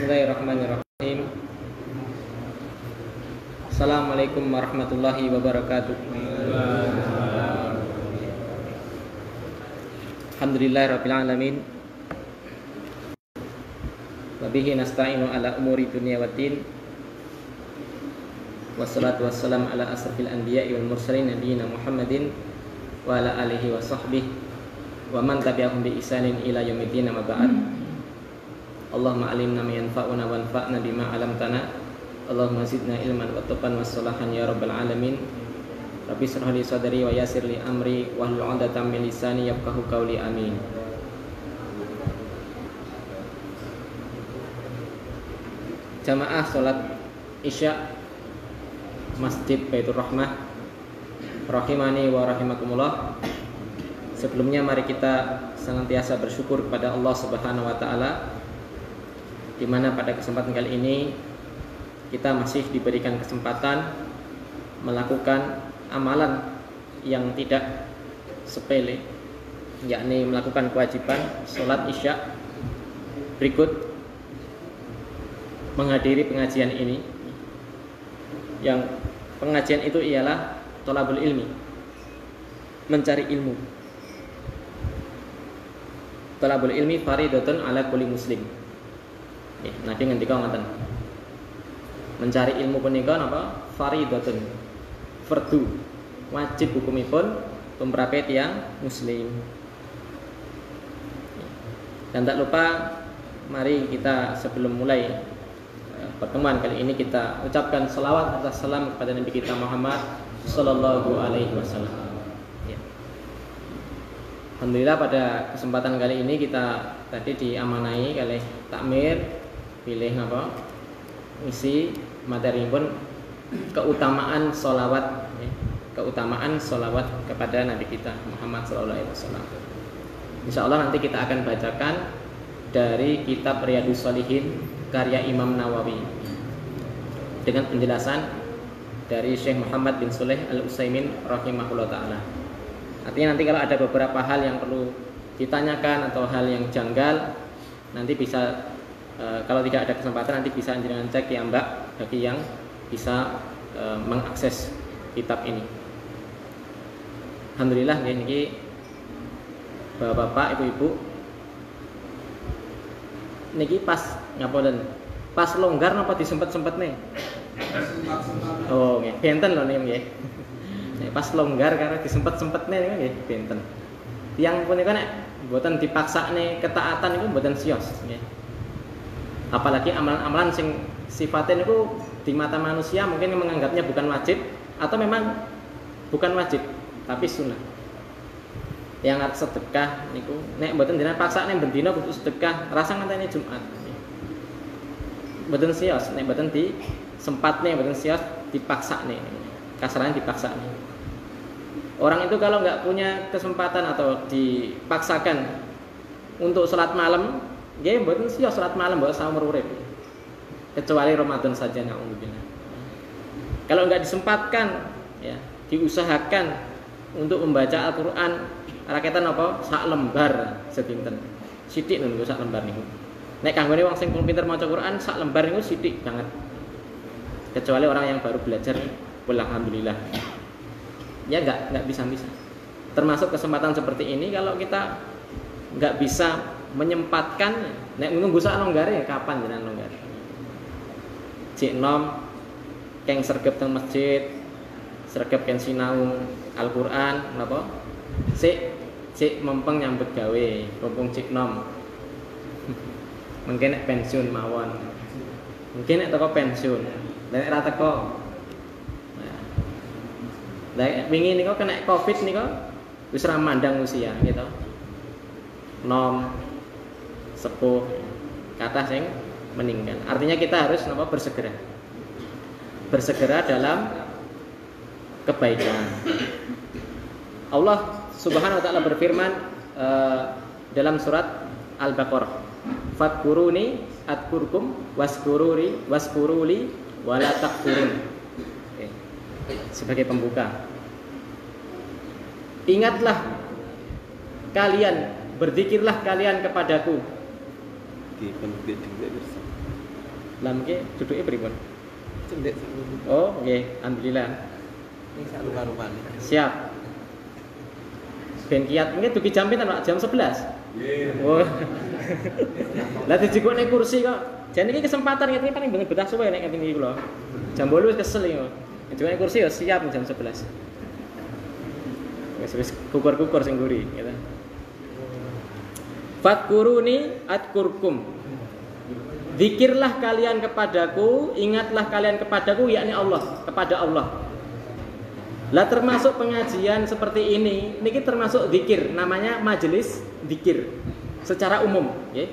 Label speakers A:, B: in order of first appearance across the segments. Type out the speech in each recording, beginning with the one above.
A: Bismillahirrahmanirrahim. Assalamualaikum warahmatullahi wabarakatuh. Alhamdulillahirabbil alamin. Wa bihi nasta'inu ala umuri dunya waddin. Wassalatu wassalamu ala asrofil anbiya'i wal mursalin nabiyina Muhammadin wa ala alihi wa sahbihi wa man tabi'ahum bi ihsanin ila yaumiddin, amma ba'd. Allahumma alimna ma yanfa'una wanfa'na bima 'allamtana. Allahumma zidna ilman wa taqwan wa salahan ya rabbal alamin. Rabbi shrah li sadri wa yassir li amri wahlul 'uqdatam min lisani yafqahu qawli, amin. Jamaah salat Isya Masjid Baitur Rahmah rahimani wa rahimakumullah. Sebelumnya mari kita senantiasa bersyukur kepada Allah Subhanahu wa taala, di mana pada kesempatan kali ini kita masih diberikan kesempatan melakukan amalan yang tidak sepele, yakni melakukan kewajiban sholat Isya berikut menghadiri pengajian ini. Yang pengajian itu ialah thalabul ilmi, mencari ilmu. Thalabul ilmi faridatun ala kulli muslim. Nabi ngendika ngoten. Mencari ilmu punika napa? Faridatun, fardu, wajib hukumipun tumrape tiyang muslim. Dan tak lupa, mari kita sebelum mulai pertemuan kali ini kita ucapkan salawat atas salam kepada Nabi kita Muhammad sallallahu alaihi wasallam. Ya. Alhamdulillah pada kesempatan kali ini kita tadi diamanai oleh takmir pilih apa? Isi materi pun keutamaan sholawat, ya. Keutamaan sholawat kepada Nabi kita Muhammad sallallahu alaihi wasallam. Insyaallah nanti kita akan bacakan dari kitab Riyadhus Shalihin karya Imam Nawawi dengan penjelasan dari Syekh Muhammad bin Shalih Al-Utsaimin rahimahullah ta'ala. Artinya nanti kalau ada beberapa hal yang perlu ditanyakan atau hal yang janggal, nanti bisa kalau tidak ada kesempatan nanti bisa jangan cek ya Mbak, bagi yang bisa mengakses kitab ini. Alhamdulillah ini Bapak-bapak, ibu-ibu, niki pas ngapunten, pas longgar napa disempet-sempet nih? Oh, nggih, benten lho nggih. Pas longgar karena disempet-sempetne nggih benten. Tiyang punika nek mboten dipaksane ketaatan niku mboten siyos nggih. Apalagi amalan-amalan sing sifatnya niku di mata manusia mungkin menganggapnya bukan wajib atau memang bukan wajib tapi sunnah. Yang arep sedekah niku nek mboten jenengan paksane bendina kudu sedekah, rasa ngenteni Jumat. Mboten siyos nek mboten disempatne, mboten siyos dipaksane. Kasarane dipaksane. Orang itu kalau nggak punya kesempatan atau dipaksakan untuk sholat malam, nggih mboten siyos sholat malam mbok saumur urip. Kecuali Ramadan saja, naudzubillah. Kalau nggak disempatkan ya, diusahakan untuk membaca Al-Qur'an raketan apa sak lembar sedinten. Sithik niku sak lembar niku. Nek kanggone wong sing pinter maca Quran sak lembar niku sithik banget. Kecuali orang yang baru belajar, alhamdulillah. Ya enggak bisa-bisa. Termasuk kesempatan seperti ini kalau kita enggak bisa menyempatkan nek nunggu sak longgare kapan jenengan longgar. Cik nom keng sregep teng masjid, sregep ken sinau Al-Qur'an napa? Cik mempeng nyambut gawe, mumpung cik nom. Mungkin nek pensiun mawon. Mungkin nek teko pensiun, nek ra teko. Lah wingi niku kena Covid niku wis ra mandang usia gitu. Nom sepuh kathah sing meninggal. Artinya kita harus napa bersegera. Bersegera dalam kebaikan. Allah Subhanahu wa ta'ala berfirman dalam surat Al-Baqarah, "Fadkuruni adkurkum waskuruli wala takfurun." Oke. Sebagai pembuka. Ingatlah kalian, berzikirlah kalian kepadaku. Lam ki duduke pripun?
B: Cendek.
A: Oh, nggih, alhamdulillah.
B: Ini sak rupa-rupane.
A: Siap. Ben kiat mungkin dugi jam pinten, Pak? Jam 11. Oh. Lah dijikokne kursi kok. Jan iki kesempatan ngene paling bener betah suwe nek ngene iki kula. Jam 8 wis kesel iki. Dijikokne kursi ya siap jam 11. Wis kukur-kukur sing nguri gitu. Fadkuruni atkurkum. Zikirlah kalian kepadaku, ingatlah kalian kepadaku, yakni Allah, kepada Allah. Lah termasuk pengajian seperti ini termasuk zikir, namanya majelis zikir secara umum, ya.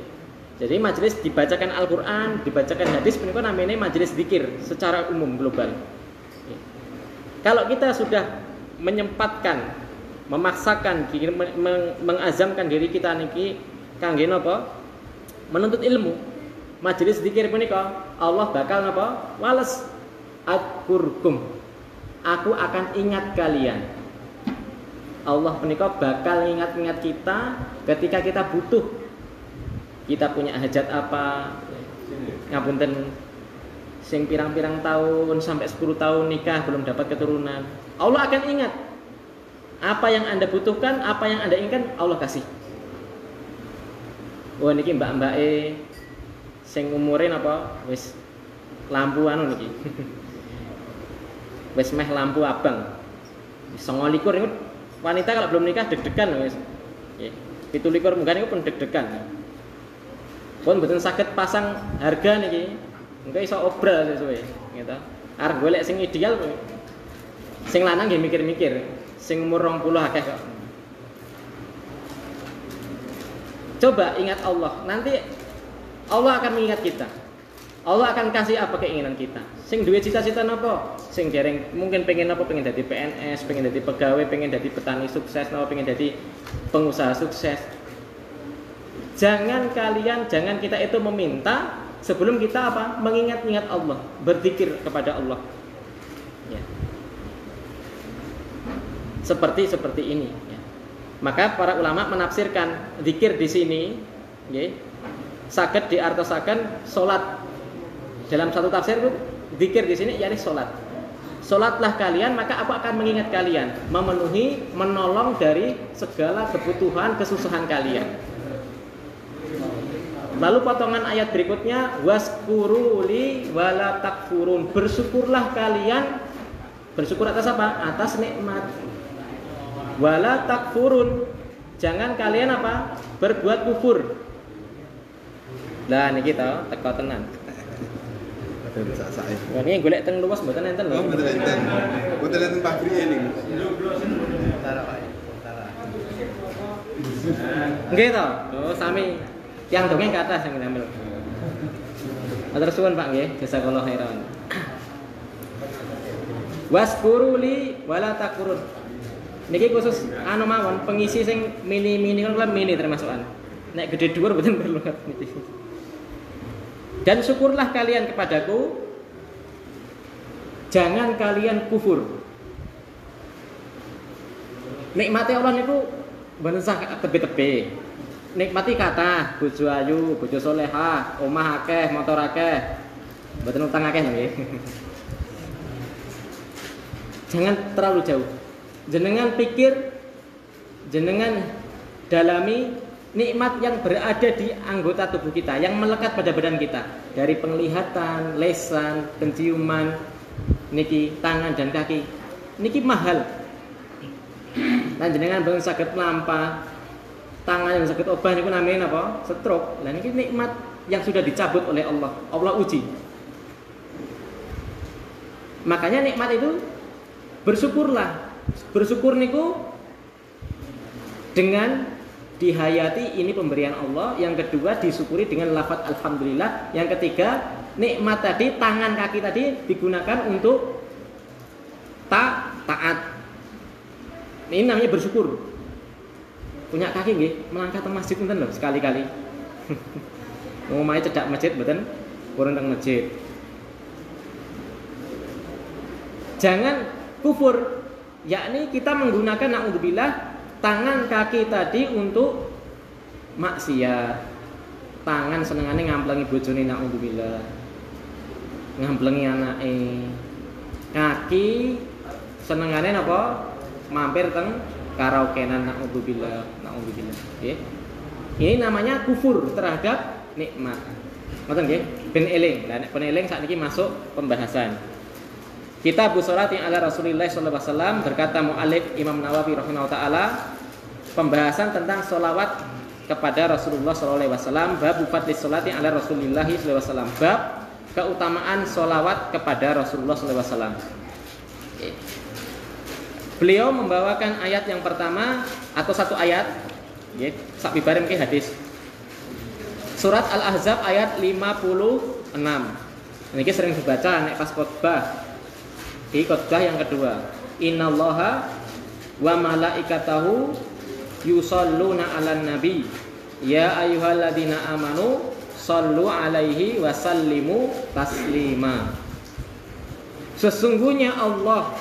A: Jadi majelis dibacakan Al-Qur'an, dibacakan hadis, menika namanya majelis zikir secara umum global. Ya. Kalau kita sudah menyempatkan, memaksakan, mengazamkan diri kita niki kangge napa? Menuntut ilmu. Majelis zikir punika Allah bakal napa? Wales adkurkum. Aku akan ingat kalian. Allah punika bakal ingat-ingat kita ketika kita butuh. Kita punya hajat apa? Ngapunten sing pirang-pirang tahun sampai 10 tahun nikah belum dapat keturunan. Allah akan ingat. Apa yang Anda butuhkan, apa yang Anda inginkan, Allah kasih. Wah niki mbak-mbake sing umure napa wis lampu anu niki. Wis meh lampu abang. 29 niku wanita kalau belum nikah deg-degan wis. Nggih. 17 munggah niku pun deg-degan. Pun mboten saged pasang harga niki. Engko iso obral sesuai gitu. Arep golek sing ideal sing lanang nggih mikir-mikir. Sing umur 20 akeh kok. Coba ingat Allah, nanti Allah akan mengingat kita. Allah akan kasih apa keinginan kita. Sing duwe cita-cita napa? Sing dereng mungkin pengen apa? Pengen jadi PNS, pengen jadi pegawai, pengen jadi petani sukses, napa pengen jadi pengusaha sukses. Jangan kita itu meminta sebelum kita apa? Mengingat-ingat Allah, berzikir kepada Allah. Ya. Seperti ini. Ya. Maka para ulama menafsirkan zikir di sini, ya, saged diartosaken salat. Dalam satu tafsir itu zikir di sini yakni salat. Salatlah kalian, maka aku akan mengingat kalian, memenuhi, menolong dari segala kebutuhan, kesusahan kalian. Lalu potongan ayat berikutnya waskuruli wala takfurun. Bersyukurlah kalian. Bersyukur atas apa? Atas nikmat. Wala takfurun. Jangan kalian apa? Berbuat kufur. Lah niki to teko tenan. Wah ini golek teng luas mboten enten lho.
B: Oh mboten enten. Mboten enten pabrik niku. Utara Pak. Utara.
A: Nggih to. Oh sami. Yang dongeng ke atas yang ngambil. Matur suwun Pak nggih, jazakallahu khairan. Waskuruli wala takurun. Niki khusus anu mawon pengisi sing mini-mini kan mini termasukan. Nek gede dhuwur mboten perlu niki. Dan syukurlah kalian kepadaku. Jangan kalian kufur. Nikmati Allah niku mboten sak tebe-tebe. Nikmati kata bojo ayu, bojo solehah, omah akeh, motor akeh. Mboten utang akeh nggih. Jangan terlalu jauh. Jenengan pikir, jenengan dalami nikmat yang berada di anggota tubuh kita, yang melekat pada badan kita, dari penglihatan, lesan, penciuman, niki tangan dan kaki. Niki mahal. Lan jenengan bangun saged mlampah, tangan yang sakit obah niku namanya apa? Stroke. Lah niki nikmat yang sudah dicabut oleh Allah. Allah uji. Makanya nikmat itu bersyukurlah. Bersyukur niku dengan dihayati ini pemberian Allah. Yang kedua disyukuri dengan lafaz alhamdulillah. Yang ketiga nikmat tadi tangan kaki tadi digunakan untuk taat. Ini namanya bersyukur. Punya kaki nggih, melangkah teng masjid enten lho sekali-kali. Ngomahe cedhak masjid mboten purun teng masjid. Jangan kufur. Yakni kita menggunakan naudzubillah tangan kaki tadi untuk maksiat. Tangan senengane ngamplangi bojone naudzubillah. Ngamblengi anake. Kaki senengane napa? Mampir teng karaokean, naudzubillah. Nggih. Ini namanya kufur terhadap nikmat. Ngoten nggih, ben eling. Lah nek ben eling sakniki masuk pembahasan. Kitab Shalat yang ala Rasulillah sallallahu alaihi wasallam, berkata muallif Imam Nawawi rahimahullah taala, pembahasan tentang sholawat kepada Rasulullah sallallahu alaihi wasallam, bab fadli sholati ala Rasulillah sallallahu alaihi wasallam, bab keutamaan sholawat kepada Rasulullah sallallahu alaihi wasallam. Beliau membawakan ayat yang pertama atau satu ayat, nggih, sak bibare mungkin hadis. Surat Al-Ahzab ayat 56. Ini sering dibaca nek pas khotbah. Di khotbah yang kedua. Innallaha wa malaikatahu yusholluna 'alan nabi. Ya ayyuhalladzina amanu shallu 'alaihi wa sallimu taslima. Sesungguhnya Allah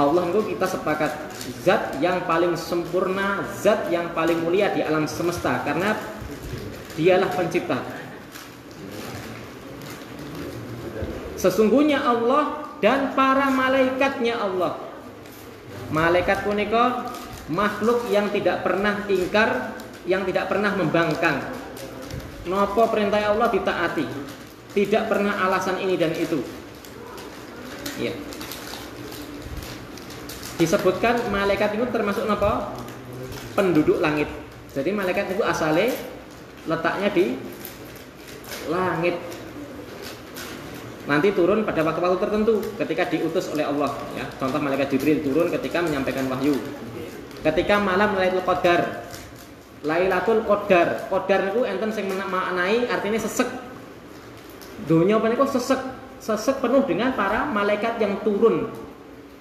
A: itu kita sepakat zat yang paling sempurna, zat yang paling mulia di alam semesta karena dialah pencipta. Sesungguhnya Allah dan para malaikatnya Allah. Malaikat punika makhluk yang tidak pernah ingkar, yang tidak pernah membangkang. Napa perintah Allah ditaati. Tidak pernah alasan ini dan itu. Ya. Disebutkan malaikat itu termasuk apa? Penduduk langit. Jadi malaikat itu asalnya letaknya di langit. Nanti turun pada waktu-waktu tertentu ketika diutus oleh Allah. Ya, contoh malaikat Jibril turun ketika menyampaikan wahyu. Ketika malam Lailatul Qadar. Lailatul Qadar. Qadar itu enten sing maknai artinya sesek. Dunia punika sesek penuh dengan para malaikat yang turun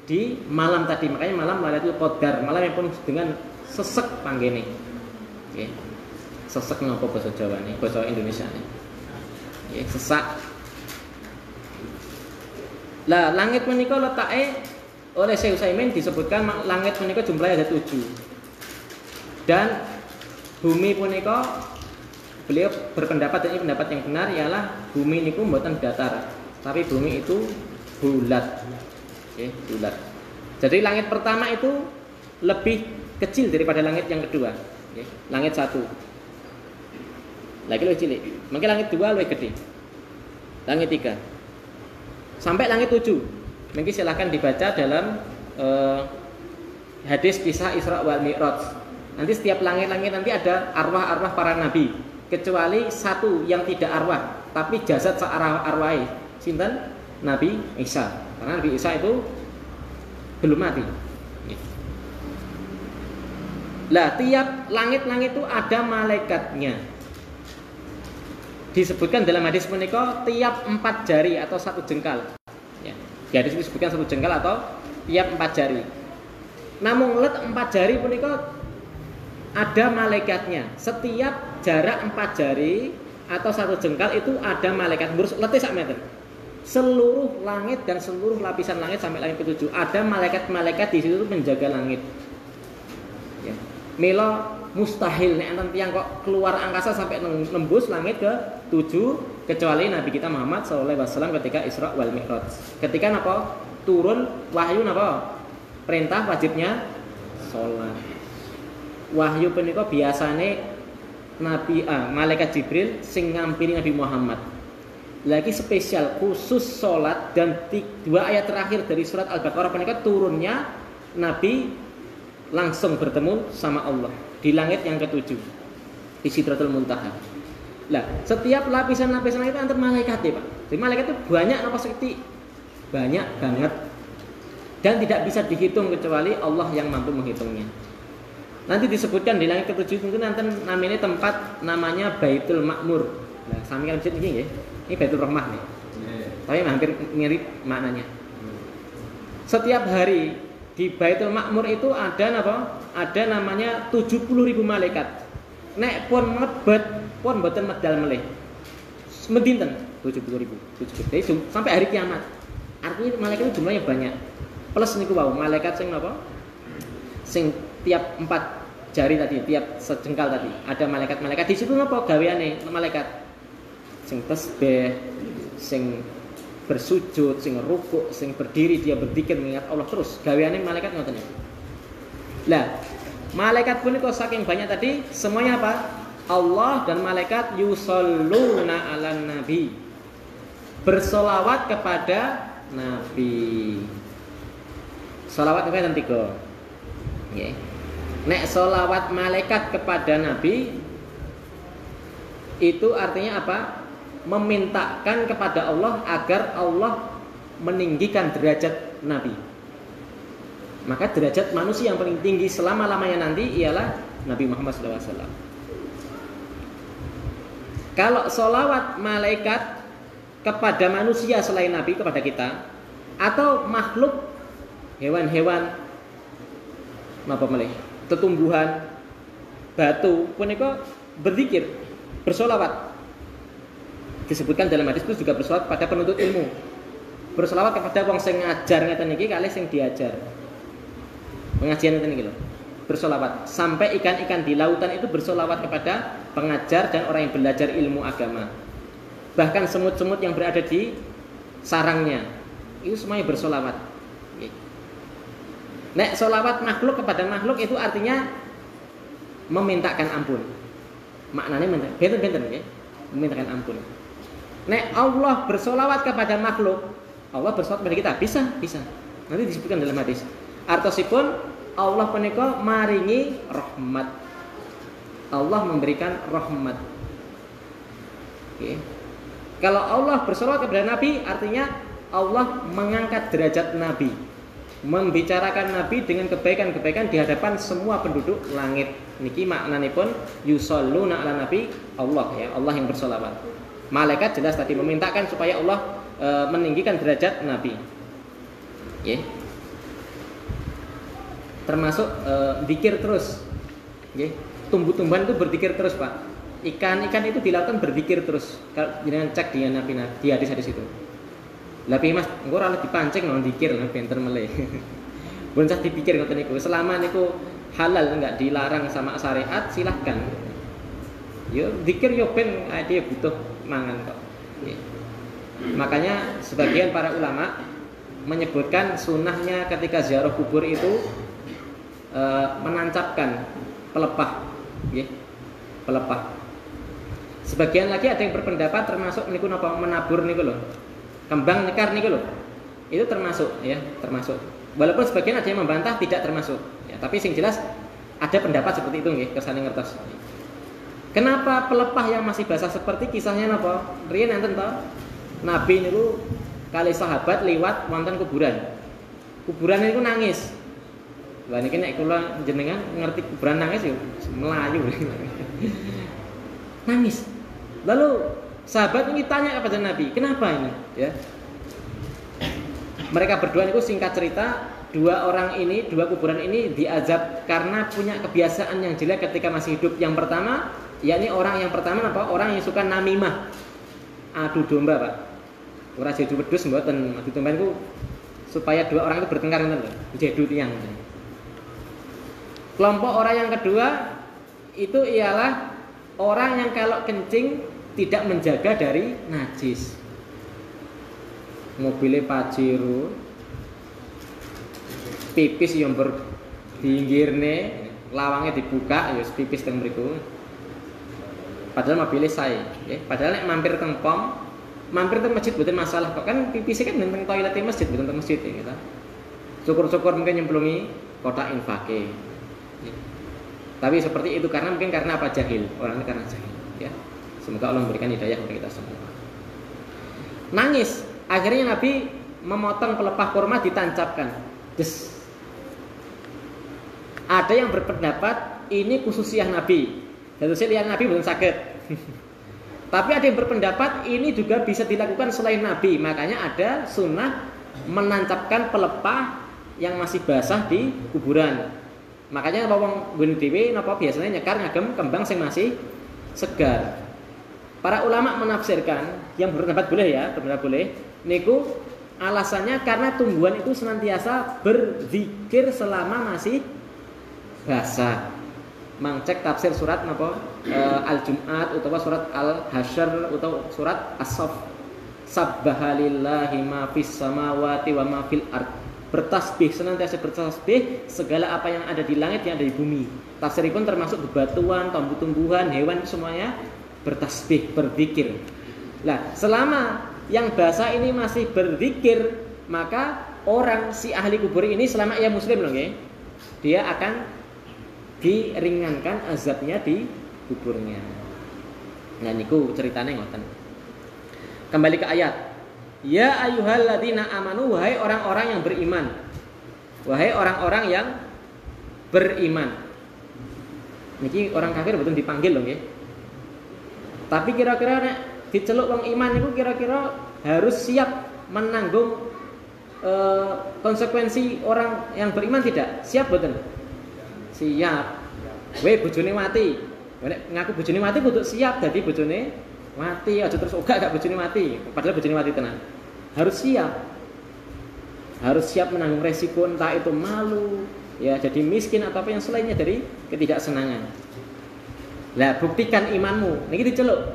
A: di malam tadi. Makanya malam Lailatul Qadar, malam yang penuh dengan sesek panggene. Nggih. Sesek napa basa Jawa nih, basa Indonesia nih. Nggih, sesak. Lah langit menika letake oleh Syekh Utsaimin disebutkan langit menika jumlahnya ada 7. Dan bumi punika beliau berpendapat, dan ini pendapat yang benar, ialah bumi niku mboten datar, tapi bumi itu bulat. Oke, bulat. Jadi langit pertama itu lebih kecil daripada langit yang kedua. Oke, langit 1. Lagi lebih cilik. Mungkin langit 2 lebih gede. Langit 3. Sampai langit 7. Mungkin silahkan dibaca dalam hadis kisah Isra wal Mi'raj. Nanti setiap langit-langit nanti ada arwah-arwah para nabi, kecuali satu yang tidak arwah, tapi jasad arwah-arwah. Sinten? Nabi Isa. Karena Nabi Isa itu belum mati. Lah, tiap langit-langit itu ada malaikatnya. Disebutkan dalam hadis menika tiap 4 jari atau 1 jengkal. Ya, di hadis disebutkan 1 jengkal atau tiap 4 jari. Namun let 4 jari menika ada malaikatnya. Setiap jarak 4 jari atau 1 jengkal itu ada malaikat. Ngurus letih sak meter. Seluruh langit dan seluruh lapisan langit sampai langit ke-7 ada malaikat-malaikat di situ menjaga langit. Ya. Mila mustahil nek enten tiyang kok keluar angkasa sampai nembus langit ke-7 kecuali Nabi kita Muhammad sallallahu alaihi wasallam ketika Isra wal Mi'raj. Ketika napa? Turun wahyu napa? Perintah wajibnya salat. Wahyu punika biasane malaikat Jibril sing ngampiri Nabi Muhammad. Lagi spesial khusus salat dan 2 ayat terakhir dari surat Al-Baqarah punika turunnya Nabi langsung bertemu sama Allah di langit yang ke-7 di Sidratul Muntaha. Lah, setiap lapisan-lapisan itu antar malaikat ya, Pak. Jadi malaikat itu banyak apa sedikit? Banyak banget. Dan tidak bisa dihitung kecuali Allah yang mampu menghitungnya. Nanti disebutkan di langit ke-7 itu nanti namanya tempat namanya Baitul Ma'mur. Nah, sami kan masjid ini ya. Ini Baitul Rahmah nih. Tapi hampir mirip maknanya. Setiap hari di Baitul Ma'mur itu ada apa? Ada namanya 70.000 malaikat. Nek pun mlebet pun mboten medal melih. Medinten 70.000. Jadi sampai hari kiamat. Artinya malaikat itu jumlahnya banyak. Plus niku wau malaikat sing napa? Sing tiap 4 jari tadi, tiap sejengkal tadi. Ada malaikat-malaikat di situ napa gaweane malaikat? Sing tasbih, sing bersujud, sing rukuk, sing berdiri dia berzikir mengingat Allah terus. Gaweane malaikat ngoten niku. Lah, malaikat punika saking banyak tadi semuanya apa? Allah dan malaikat yusholluna 'alan nabi. Bersolawat kepada nabi. Solawat itu kan 3. Nggih. Nek solawat malaikat kepada nabi itu artinya apa? Memintakan kepada Allah agar Allah meninggikan derajat nabi. Maka derajat manusia yang paling tinggi selama-lamanya nanti ialah Nabi Muhammad SAW. Kalau solawat malaikat kepada manusia selain nabi, kepada kita, atau makhluk hewan-hewan apa meleh, tetumbuhan, batu, punika berzikir, bersolawat. Disebutkan dalam hadis itu juga bersolawat pada penuntut ilmu. Bersolawat kepada wong sing ngajar ngeten iki kalih sing diajar. Pengajian ngeten iki lho. Bersolawat sampai ikan-ikan di lautan itu bersolawat kepada pengajar dan orang yang belajar ilmu agama. Bahkan semut-semut yang berada di sarangnya itu semuanya bersolawat. Nek solawat makhluk kepada makhluk itu artinya memintakan ampun. Maknanya benten-benten ya, memintakan ampun. Nek Allah bersolawat kepada makhluk, Allah bersolawat kepada kita, bisa. Nanti disebutkan dalam hadis. Artosipun Allah punika maringi rahmat. Allah memberikan rahmat. Oke. Kalau Allah bersolawat kepada Nabi, artinya Allah mengangkat derajat Nabi, membicarakan Nabi dengan kebaikan-kebaikan di hadapan semua penduduk langit. Niki maknanipun yusholluna 'ala nabi, Allah ya, Allah yang bersolawat. Malaikat jelas tadi memintakan supaya Allah meninggikan derajat Nabi. Ya. Termasuk zikir terus. Ya. Tumbuh-tumbuhan itu berzikir terus, Pak. Ikan-ikan itu dilakukan berzikir terus. Kalau dengan cek di Nabi di hadis-hadis itu. Tapi Mas, engko ora dipancing nang zikir lan benter meleh. Pun cah dipikir ngoten niku. Selama niku halal enggak dilarang sama syariat, silahkan. Yo zikir yo ben dia butuh mangan kok. Makanya sebagian para ulama menyebutkan sunnahnya ketika ziarah kubur itu menancapkan pelepah, pelepah. Sebagian lagi ada yang berpendapat termasuk niku napa menabur niku lho. Kembang nyekar niku lho. Itu termasuk ya, termasuk. Walaupun sebagian ada yang membantah tidak termasuk. Ya, tapi sing jelas ada pendapat seperti itu nggih, kersane ngertos. Kenapa pelepah yang masih basah seperti kisahnya napa? Riyen enten to? Nabi niku kali sahabat liwat wonten kuburan. Kuburan niku nangis. Lah niki nek kula jenengan ngerti kuburan nangis yo melayu. Nangis. Lalu sahabat ini tanya kepada Nabi, kenapa ini? Ya. Mereka berdua itu singkat cerita, dua kuburan ini diazab karena punya kebiasaan yang jelek ketika masih hidup. Yang pertama, yakni orang yang pertama apa? Orang yang suka namimah, adu domba, Pak. Ora jedu wedhus mboten, adu domba itu supaya dua orang itu bertengkar ngoten lho, jedu tiyang. Kelompok orang yang kedua itu ialah orang yang kalau kencing tidak menjaga dari najis. Mobilnya Pajero, pipis yang berdinggirne, lawangnya dibuka, ya pipis teng mriku. Padahal mobilnya saya, ya. Padahal nek mampir teng pom, mampir teng masjid boten masalah kok, kan pipisnya kan teng toilet masjid boten teng masjid ya gitu. Syukur-syukur mungkin nyemplungi kotak infake. Ya. Tapi seperti itu karena apa jahil, orangnya karena jahil, ya. Semoga Allah memberikan hidayah kepada kita semua. Nangis. Akhirnya Nabi memotong pelepah kurma ditancapkan. Des. Ada yang berpendapat ini khususiyah Nabi. Dan lihat Nabi belum sakit. Tapi ada yang berpendapat ini juga bisa dilakukan selain Nabi. Makanya ada sunnah menancapkan pelepah yang masih basah di kuburan. Makanya wong nggon dhewe napa biasanya nyekar ngagem kembang sing masih segar. Para ulama menafsirkan yang berpendapat boleh ya, berpendapat boleh. Niku alasannya karena tumbuhan itu senantiasa berzikir selama masih basah. Mangcek tafsir surat napa Al-Jum'at utawa surat Al-Hasyr utawa surat As-Saff. Sabbahalillahi ma fis samawati wa ma fil ard. Bertasbih, senantiasa bertasbih segala apa yang ada di langit, yang ada di bumi. Tafsiripun termasuk bebatuan, tumbuh-tumbuhan, hewan, semuanya bertasbih, berzikir. Nah, selama yang bahasa ini masih berzikir, maka orang si ahli kubur ini selama ia muslim loh, okay? Dia akan diringankan azabnya di kuburnya. Nah niku ceritanya ngoten. Kembali ke ayat. Ya ayyuhalladzina amanu, wahai orang-orang yang beriman. Wahai orang-orang yang beriman. Niki orang kafir betul dipanggil loh, nggih. Tapi kira-kira nek diceluk wong iman itu kira-kira harus siap menanggung konsekuensi orang yang beriman tidak? Siap betul? Siap. Weh bojone mati. Nek ngaku bojone mati kudu siap dadi bojone mati, aja terus gak bojone mati. Padahal bojone mati tenan. Harus siap. Harus siap menanggung resiko entah itu malu, ya jadi miskin atau apa yang selainnya dari ketidaksenangan. Lah buktikan imanmu. Niki diceluk.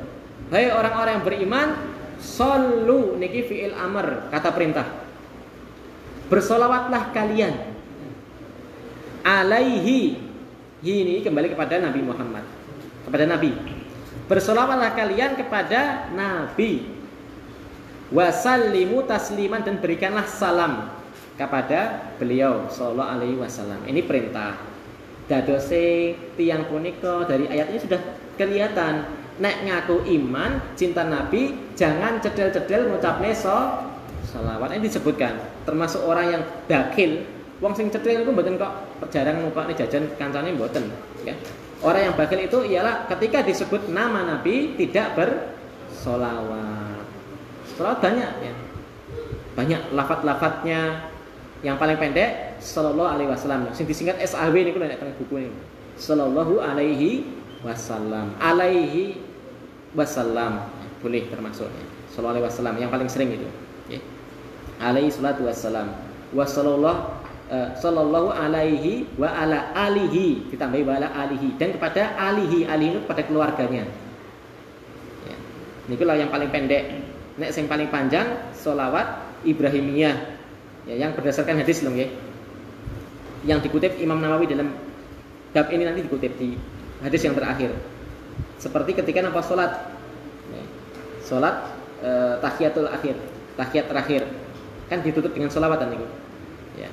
A: Hai orang-orang yang beriman, shollu niki fi'il amr, kata perintah. Bersolawatlah kalian alaihi. Ini kembali kepada Nabi Muhammad. Kepada Nabi. Bersolawatlah kalian kepada Nabi. Wasallimu tasliman, dan berikanlah salam kepada beliau sallallahu alaihi wasallam. Ini perintah. Dadose tiang punika dari ayat ini sudah kelihatan. Nek ngaku iman, cinta Nabi, jangan cedel-cedel ngucapne sholawat. Ini disebutkan. Termasuk orang yang dakil. Wong sing cedel itu mboten kok jarang numpak jajan kancane mboten, ya. Orang yang bakil itu ialah ketika disebut nama Nabi tidak bersolawat. Solawat banyak, ya. Banyak lafaz-lafaznya. Yang paling pendek sallallahu alaihi wasallam. Sing disingkat SAW niku nek teng buku niku. Sallallahu alaihi wasallam. Alaihi wasallam boleh termasuk, ya. Sallallahu alaihi wasallam yang paling sering itu, ya. Alaihi salatu wassalam. Wa sallallahu alaihi wa ala alihi, ditambahi wa ala alihi, dan kepada alihi itu kepada keluarganya, ya. Nikulah yang paling pendek. Nek yang paling panjang sholawat Ibrahimiyah, ya, yang berdasarkan hadis loh, ya. Yang dikutip Imam Nawawi dalam bab ini, nanti dikutip di hadis yang terakhir. Seperti ketika napa sholat, ya. Sholat tahiyatul akhir, tahiyat terakhir kan ditutup dengan sholawatan itu, ya.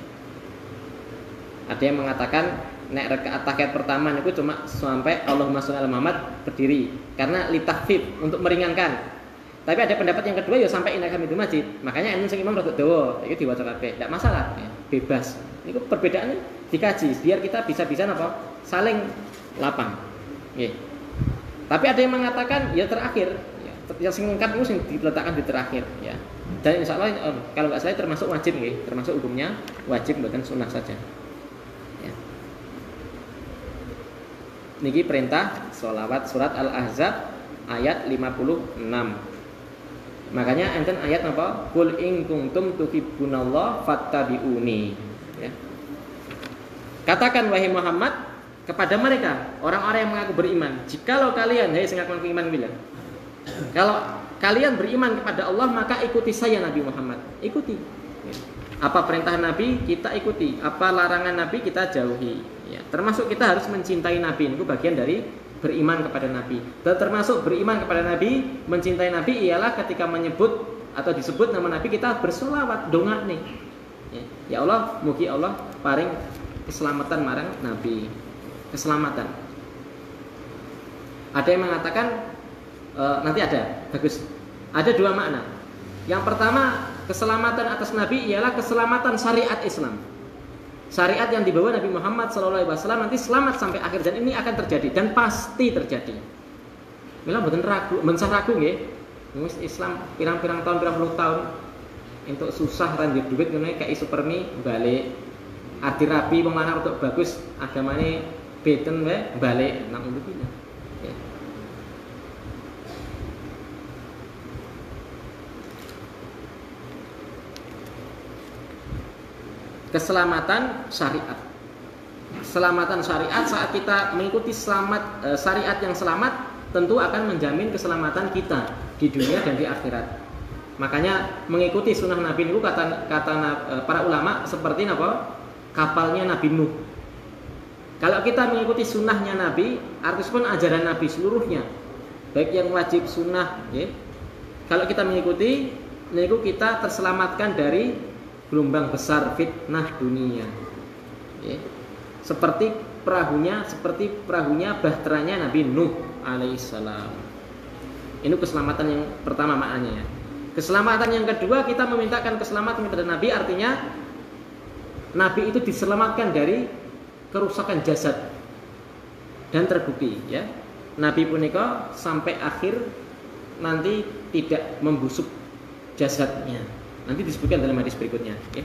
A: Ada yang mengatakan nek rakaat tahiyat pertama itu cuma sampai Allahumma sholli ala Muhammad berdiri karena litahfif, untuk meringankan. Tapi ada pendapat yang kedua ya sampai innaka hamidum majid. Makanya enten sing imam rada dawa, iki diwaca kabeh, ndak masalah, ya. Bebas. Niku perbedaannya dikaji biar kita bisa-bisa apa? Saling lapang. Nggih. Tapi ada yang mengatakan ya terakhir, ya. Yang sing lengkap itu sing diletakkan di terakhir, ya. Dan insya Allah kalau nggak salah termasuk wajib, nggih. Termasuk hukumnya wajib, bukan sunnah saja. Niki perintah sholawat surat Al-Ahzab ayat 56. Makanya enten ayat apa? Qul in kuntum tuhibbunallah fattabi'uni, ya. Katakan wahai Muhammad kepada mereka, orang-orang yang mengaku beriman, jikalau kalian, hei sing ngaku iman bila, kalau kalian beriman kepada Allah, maka ikuti saya Nabi Muhammad. Ikuti, ya. Apa perintah Nabi kita ikuti, apa larangan Nabi kita jauhi, ya. Termasuk kita harus mencintai Nabi. Itu bagian dari beriman kepada Nabi. Dan termasuk beriman kepada Nabi, mencintai Nabi ialah ketika menyebut atau disebut nama Nabi kita bersolawat, dongak nih, ya. Ya Allah, mugi Allah paring keselamatan marang Nabi. Keselamatan. Ada yang mengatakan nanti ada, bagus. Ada dua makna. Yang pertama, keselamatan atas Nabi ialah keselamatan syariat Islam. Syariat yang dibawa Nabi Muhammad SAW nanti selamat sampai akhir, dan ini akan terjadi dan pasti terjadi. Mila mboten ragu, mensah ragu nggih. Islam pirang-pirang tahun, pirang puluh tahun entuk susah ra nduwe duit ngene kayak supermi balik. Arti rapi wong lanang untuk bagus, agamane beten wae balik nang umur kita. Ya. Keselamatan syariat. Keselamatan syariat saat kita mengikuti syariat yang selamat tentu akan menjamin keselamatan kita di dunia dan di akhirat. Makanya mengikuti sunnah Nabi itu kata para ulama seperti apa? Kapalnya Nabi Nuh. Kalau kita mengikuti sunnahnya Nabi, artis pun ajaran Nabi seluruhnya, baik yang wajib sunnah, ya. Kalau kita mengikuti, itu kita terselamatkan dari gelombang besar fitnah dunia. Ya. Seperti perahunya bahteranya Nabi Nuh alaihissalam. Ini keselamatan yang pertama maknanya. Keselamatan yang kedua, kita memintakan keselamatan kepada Nabi, artinya Nabi itu diselamatkan dari kerusakan jasad. Dan terbukti ya, Nabi punika sampai akhir nanti tidak membusuk jasadnya. Nanti disebutkan dalam hadis berikutnya ya.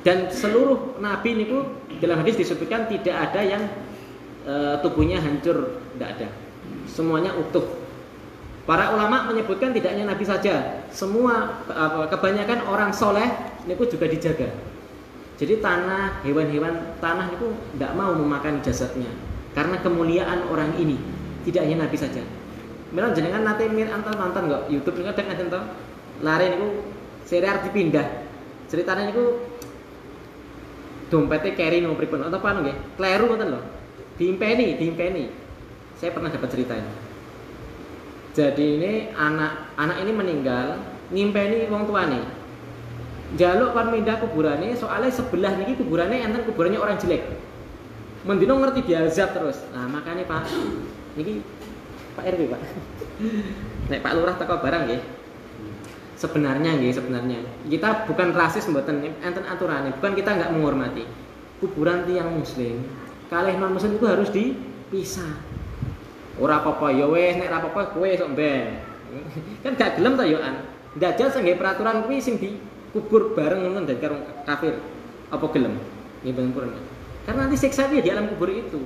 A: Dan seluruh Nabi niku dalam hadis disebutkan tidak ada yang tubuhnya hancur, tidak ada. Semuanya utuh. Para ulama menyebutkan tidak hanya Nabi saja, semua kebanyakan orang soleh niku juga dijaga. Jadi tanah, hewan-hewan tanah itu tidak mau memakan jasadnya karena kemuliaan orang ini. Tidak hanya Nabi saja. Memang jenengan nate nonton nggak YouTube niku kadang enten to. Lare niku serial dipindah. Ceritanya niku dompetnya carry no pripun atau apa nggih? Kleru ngoten lho. Diimpeni. Saya pernah dapat cerita ini. Jadi ini anak ini meninggal, ngimpeni wong tuane. Jaluk kon pindah kuburane, soalnya sebelah niki kuburane enten kuburannya orang jelek. Mendino ngerti diazab terus. Nah, makanya Pak, niki Pak RW, Pak. Nek Pak Lurah teko barang nggih. Sebenarnya kita bukan rasis mboten, enten aturane, bukan kita enggak menghormati. Kuburan tiang muslim kalih non muslim itu harus dipisah. Ora apa-apa ya wis, nek ora apa-apa kowe sok ben. Kan gak gelem to yo an. Ndajal sing nggih peraturan kuwi sing dikubur bareng ngono dan karo kafir. Apa gelem? Nggih ben purun. Karena nanti siksa dia di alam kubur itu.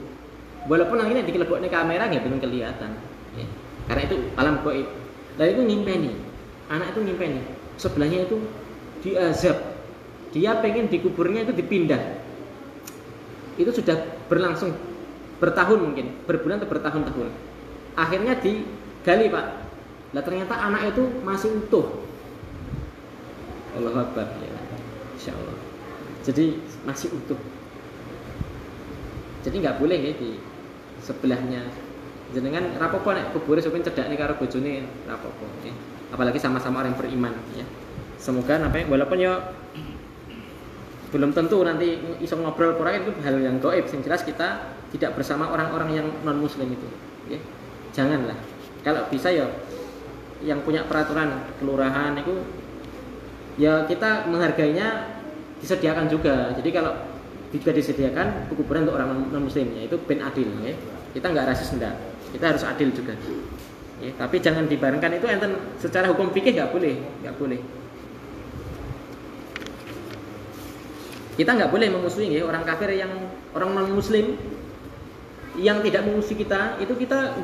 A: Walaupun nanti dikelebokne kamera nggih belum kelihatan. Ya. Karena itu alam gaib. Dan itu ngimpeni. Anak itu ngimpeni. Sebelahnya itu diazab. Dia pengen dikuburnya itu dipindah. Itu sudah berlangsung bertahun mungkin, berbulan atau bertahun-tahun. Akhirnya digali Pak. Lah ternyata anak itu masih utuh. Allahu Akbar ya. Insyaallah. Jadi masih utuh. Jadi nggak boleh ya di sebelahnya. Jenengan rapopo nek kubure supaya cedakne karo bojone rapopo ya. Apalagi sama-sama orang beriman ya. Semoga walaupun ya belum tentu nanti iso ngobrol Quran itu hal yang gaib. Yang jelas kita tidak bersama orang-orang yang non muslim itu ya. Janganlah. Kalau bisa ya yang punya peraturan kelurahan itu ya kita menghargainya, disediakan juga. Jadi kalau juga disediakan kuburan untuk orang non muslim ya, itu ben adil ya. Kita nggak rasis enggak. Kita harus adil juga. Ya, tapi jangan dibarengkan itu enten secara hukum fikih nggak boleh. Kita nggak boleh memusuhi ya, orang kafir yang orang non muslim yang tidak memusuhi kita, itu kita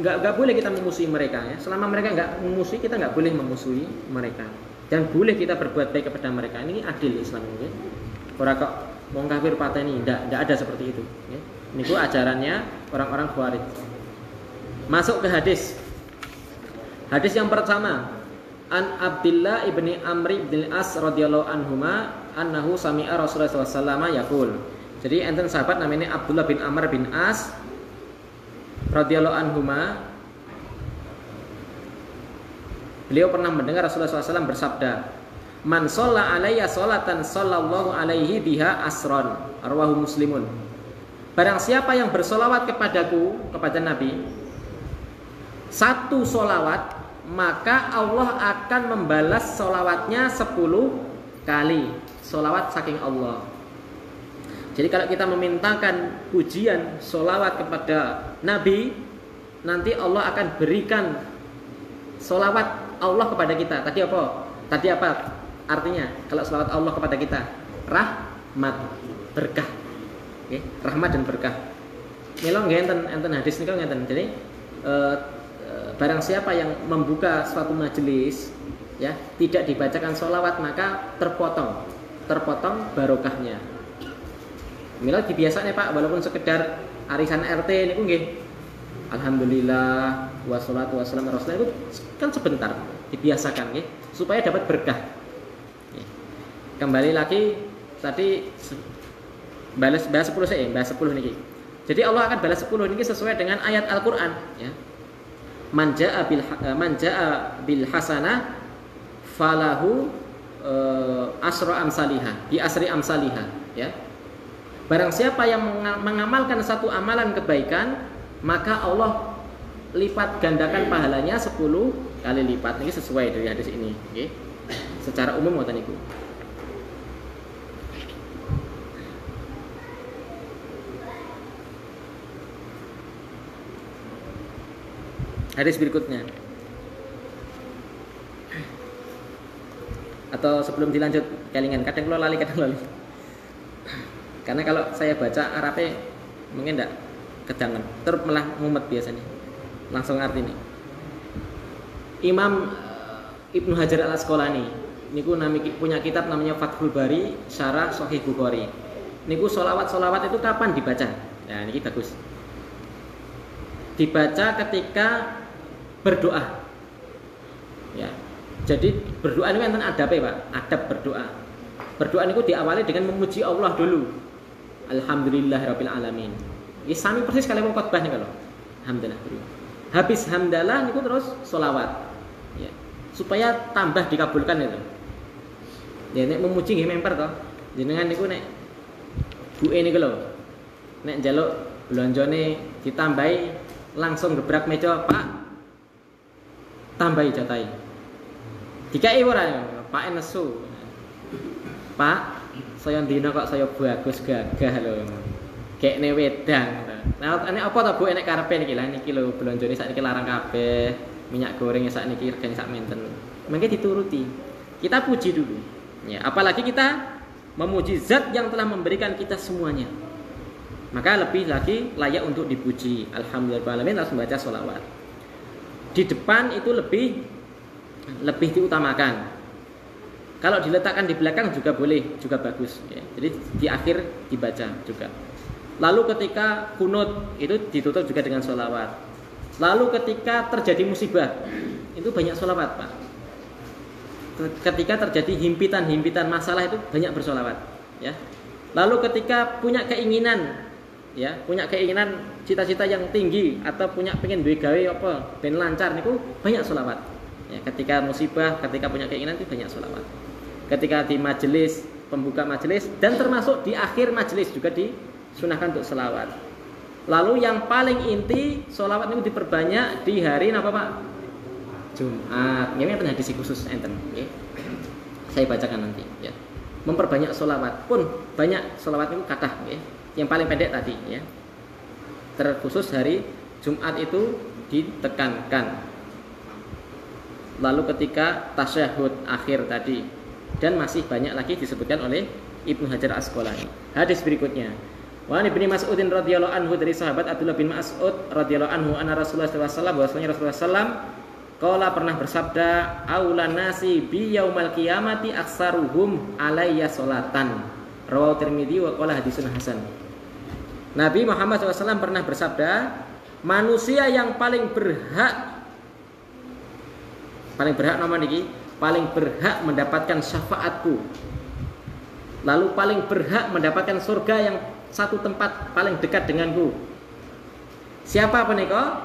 A: nggak boleh kita memusuhi mereka ya. Selama mereka nggak memusuhi, kita nggak boleh memusuhi mereka. Dan boleh kita berbuat baik kepada mereka. Ini adil Islam ya. Orang kok mau kafir pateni, nggak ada seperti itu ya. Ini ku ajarannya orang-orang Khawarij. Masuk ke hadis. Hadis yang pertama, An Abdillah ibni Amri bin As radhiyallahu anhuma annahu sami'a Rasulullah sallallahu alaihi wasallam yaqul. Jadi enten sahabat namanya Abdullah bin Amr bin As radhiyallahu anhuma. Beliau pernah mendengar Rasulullah SAW bersabda, "Man shalla alayya sholatan sallallahu alaihi biha asron." Rawahu Muslimun. Barang siapa yang bersolawat kepadaku, kepada Nabi, satu solawat, maka Allah akan membalas solawatnya 10 kali. Solawat saking Allah. Jadi kalau kita memintakan pujian, solawat kepada Nabi, nanti Allah akan berikan solawat Allah kepada kita. Tadi apa artinya kalau solawat Allah kepada kita? Rahmat, berkah. Okay? Rahmat dan berkah. Mila nggih enten hadis niku ngeten. Jadi barang siapa yang membuka suatu majelis ya, tidak dibacakan solawat, maka terpotong barokahnya. Mila biasanya Pak, walaupun sekedar arisan RT niku nggih alhamdulillah wassalatu wassalamu ala rasulillah itu kan sebentar, dibiasakan nggih, supaya dapat berkah. Kembali lagi tadi balas 10 saya, balas 10 niki. Jadi Allah akan balas 10 niki sesuai dengan ayat Al-Qur'an ya. Man jaa bil hasanah falahu asra amsalihah, bi asri amsalihah ya. Barang siapa yang mengamalkan satu amalan kebaikan, maka Allah lipat gandakan pahalanya 10 kali lipat. Ini sesuai dari hadis ini, okay? Secara umum ngoten niku. Hadis berikutnya. Atau sebelum dilanjut kelingan, kadang kalau lali kadang lali. Karena kalau saya baca Arabnya mungkin enggak kedangan, terus malah mumet biasanya. Langsung arti ini. Imam Ibnu Hajar Al-Asqalani niku punya kitab namanya Fathul Bari Syarah Sahih Bukhari. Niku sholawat itu kapan dibaca? Nah, ini bagus. Dibaca ketika berdoa. Ya. Jadi berdoa ini enten adabe, Pak. Adab berdoa. Berdoa niku diawali dengan memuji Allah dulu. Alhamdulillahirabbil alamin. Ini sami persis kalian mau khotbah nih kalau. Alhamdulillah. Habis hamdalah niku terus sholawat. Ya. Supaya tambah dikabulkan itu. Ya nek memuji nggih memper to. Jenengan niku nek buke niku lho. Nek njaluk blonjone ditambahi langsung gebrak meja, Pak. Tambahi jatahi. Dikai ora Pak nesu. Pak, saya ndina kok saya bagus gagah lho. Gekne wedang. Nah, nek apa to Bu nek karepe niki lah niki lho blonjone sakniki larang kabeh. Minyak goreng sakniki regane sak menten. Mengke dituruti. Kita puji dulu. Ya, apalagi kita memuji zat yang telah memberikan kita semuanya. Maka lebih lagi layak untuk dipuji. Alhamdulillahirabbil alamin, langsung baca sholawat. Di depan itu lebih diutamakan. Kalau diletakkan di belakang juga boleh, juga bagus ya. Jadi di akhir dibaca juga. Lalu ketika kunut itu ditutup juga dengan sholawat. Lalu ketika terjadi musibah itu banyak sholawat, Pak. Ketika terjadi himpitan masalah itu banyak bersholawat ya. Lalu ketika punya keinginan ya, punya keinginan cita-cita yang tinggi atau pengen duwe gawe apa ben lancar niku banyak sholawat. Ya, ketika musibah, ketika punya keinginan itu banyak sholawat. Ketika di majelis, pembuka majelis dan termasuk di akhir majelis juga disunahkan untuk sholawat. Lalu yang paling inti sholawat itu diperbanyak di hari apa Pak? Jumat. Ini enten hadis khusus enten. Okay. Saya bacakan nanti. Ya. Memperbanyak sholawat pun banyak sholawat itu kathah. Okay. Yang paling pendek tadi. Ya. Terkhusus hari Jumat itu ditekankan. Lalu ketika tasyahud akhir tadi dan masih banyak lagi disebutkan oleh Ibnu Hajar Asqalani. Hadis berikutnya. Wa an Ibnu Mas'udin radhiyallahu anhu dari sahabat Abdullah bin Mas'ud radhiyallahu anhu anna Rasulullah sallallahu alaihi wasallam bahwasanya Rasulullah sallam qala pernah bersabda aulan nasi bi yaumal qiyamati aksaruhum alayya sholatan. Rawahu Tirmidzi wa qala hadisun hasan. Nabi Muhammad SAW pernah bersabda, manusia yang paling berhak nama niki, paling berhak mendapatkan syafaatku. Lalu paling berhak mendapatkan surga yang satu tempat paling dekat denganku. Siapa menika?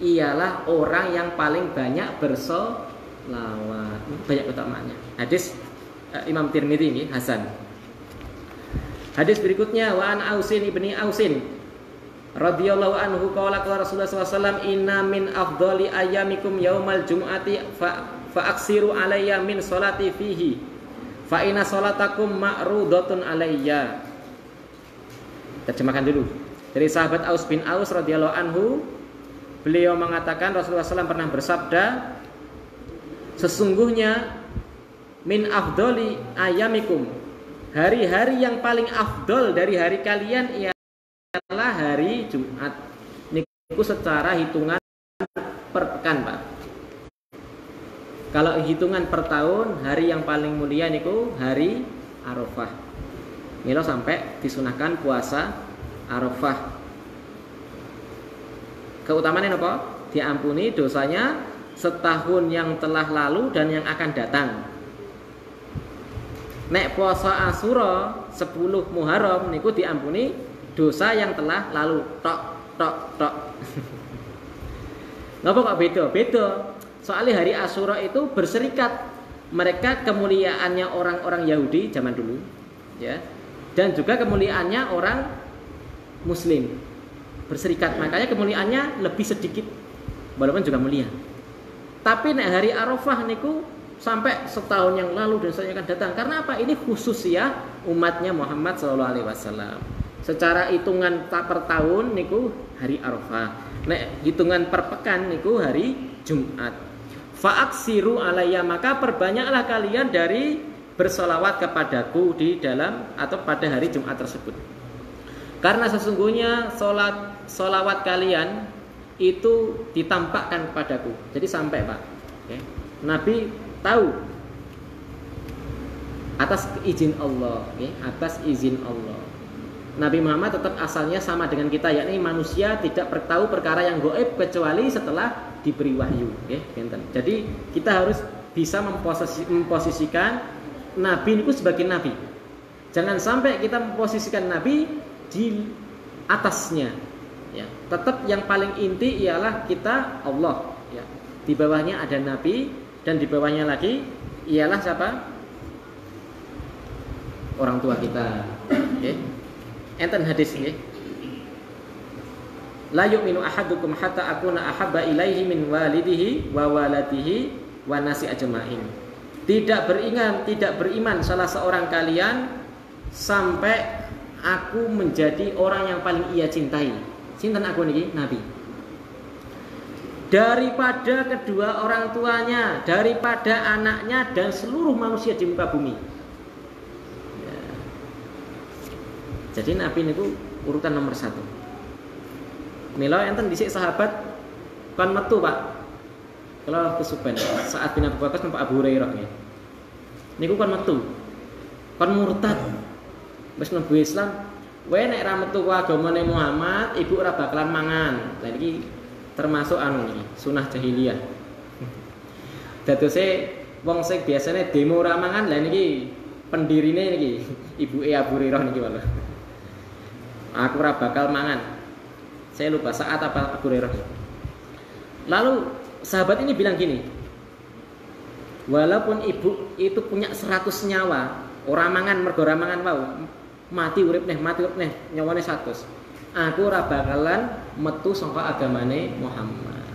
A: Ialah orang yang paling banyak bersolawat. Banyak utamanya. Hadis Imam Tirmidzi ini hasan. Hadis berikutnya wa an Ausin ibni Ausin radhiyallahu anhu qala Rasulullah SAW inna min afdhali ayyamikum yaumal jum'ati fa aksiru alayya min sholati fihi fa inna sholatakum ma'rudatun alayya. Terjemahkan dulu. Dari sahabat Aus bin Aus radhiyallahu anhu, beliau mengatakan Rasulullah SAW pernah bersabda, sesungguhnya min afdhali ayyamikum, hari-hari yang paling afdol dari hari kalian ialah hari Jumat. Niku secara hitungan per pekan, Pak. Kalau hitungan per tahun, hari yang paling mulia niku hari Arafah. Milo sampai disunahkan puasa Arafah. Keutamaannya apa? Diampuni dosanya setahun yang telah lalu dan yang akan datang. Nek puasa Asyura 10 Muharram niku diampuni dosa yang telah lalu. Tok tok tok. Ngapa kok beda? Beda. Soalnya hari Asyura itu berserikat mereka kemuliaannya orang-orang Yahudi zaman dulu, ya. Dan juga kemuliaannya orang Muslim berserikat, makanya kemuliaannya lebih sedikit walaupun juga mulia. Tapi nek hari Arafah niku sampai setahun yang lalu dan saya akan datang. Karena apa? Ini khusus ya umatnya Muhammad SAW. Secara hitungan per tahun niku hari Arafah. Nek hitungan per pekan niku hari Jumat. Fa'aksiru alayya, maka perbanyaklah kalian dari bersolawat kepadaku di dalam atau pada hari Jumat tersebut. Karena sesungguhnya solawat kalian itu ditampakkan kepadaku. Jadi sampai Pak, okay. Nabi tahu atas izin Allah, okay. Atas izin Allah. Nabi Muhammad tetap asalnya sama dengan kita, yakni manusia tidak tahu perkara yang gaib kecuali setelah diberi wahyu, okay. Jadi kita harus bisa memposisikan Nabi itu sebagai Nabi. Jangan sampai kita memposisikan Nabi di atasnya. Ya, tetap yang paling inti ialah kita Allah. Ya. Di bawahnya ada Nabi dan di bawahnya lagi ialah siapa? Orang tua kita. Okay. Enten hadis ini. La yu'minu ahadukum hatta akuna ahabba ilaihi min walidihi wa waladihi wa nasi ajma'in. Tidak beriman salah seorang kalian sampai aku menjadi orang yang paling ia cintai. Sinten aku niki? Nabi. Daripada kedua orang tuanya, daripada anaknya dan seluruh manusia di muka bumi. Ya. Jadi Nabi niku urutan nomor 1. Mila enten dhisik sahabat kon metu Pak. Kalau kesupen saat bin Abu Bakar sampai Abu Hurairah nggih. Niku kon metu. Kon murtad. Wis mlebu Islam, wae nek ra metu agamane Muhammad, ibu ora bakalan mangan. Lah iki termasuk anu niki, sunah jahiliyah. Dadose wong sing biasane demo ora mangan, lah niki pendirine niki ibuke Abu Hurairah niki wae. Aku ora bakal mangan. Saya lupa saat apa Abu Hurairah. Lalu sahabat ini bilang gini, walaupun ibu itu punya 100 nyawa, ora mangan mergo ora mangan wau, mati urip neh nyawane 100. Aku ora bakalan metu saka agamane Muhammad.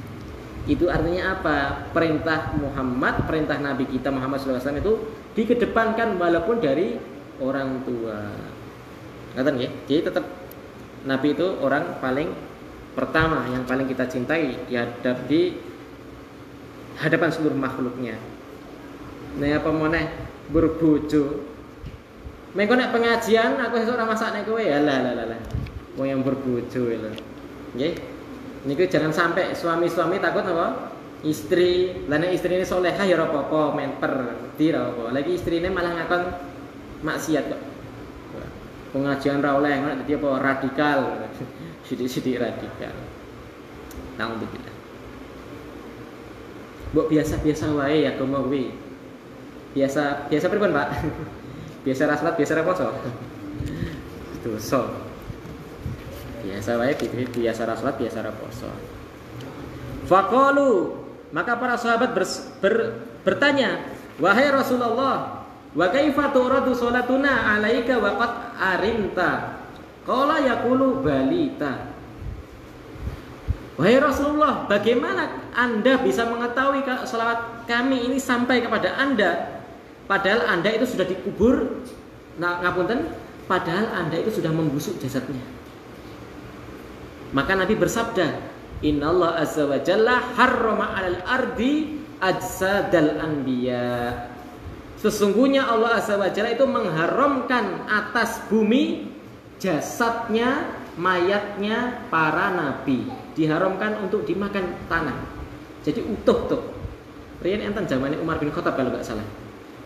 A: Itu artinya apa? Perintah Muhammad, perintah Nabi kita Muhammad SAW itu dikedepankan walaupun dari orang tua. Ngaten nggih? Jadi tetap Nabi itu orang paling pertama yang paling kita cintai di hadapan seluruh makhluknya. Nek apa meneh berbojo. Mengko nek pengajian aku sesuk ora masakne kowe ya lah. Wong yang berbojo lho. Nggih. Niku jangan sampai suami-suami takut apa? Istri, lah nek istrine salehah ya ora apa-apa, memper, di ora apa. Lagi istrine malah ngakon maksiat kok. Pengajian ra oleh ngono dadi apa radikal. Sidik-sidik radikal. Alhamdulillah. Mbok biasa-biasa wae ya agama kuwi. Biasa pripun, Pak? Biasa ra salat, biasa ra poso. Dosa. Biasa wae biasa ra salat, biasa ra poso. Faqalu, maka para sahabat bertanya, "Wahai Rasulullah, wa kaifa turadu salatuna 'alaika wa qad arimta?" Qala yaqulu balita. Wahai Rasulullah, bagaimana Anda bisa mengetahui kalau salawat kami ini sampai kepada Anda? Padahal Anda itu sudah dikubur. Nah, ngapunten, padahal Anda itu sudah membusuk jasadnya. Maka Nabi bersabda, "Innallah azza wa jalla harrama 'alal ardi ajsadal anbiya." Sesungguhnya Allah azza wa jalla itu mengharamkan atas bumi jasadnya, mayatnya para nabi, diharamkan untuk dimakan tanah. Jadi utuh tuh. Riyen enten zamane Umar bin Khattab kalau nggak salah.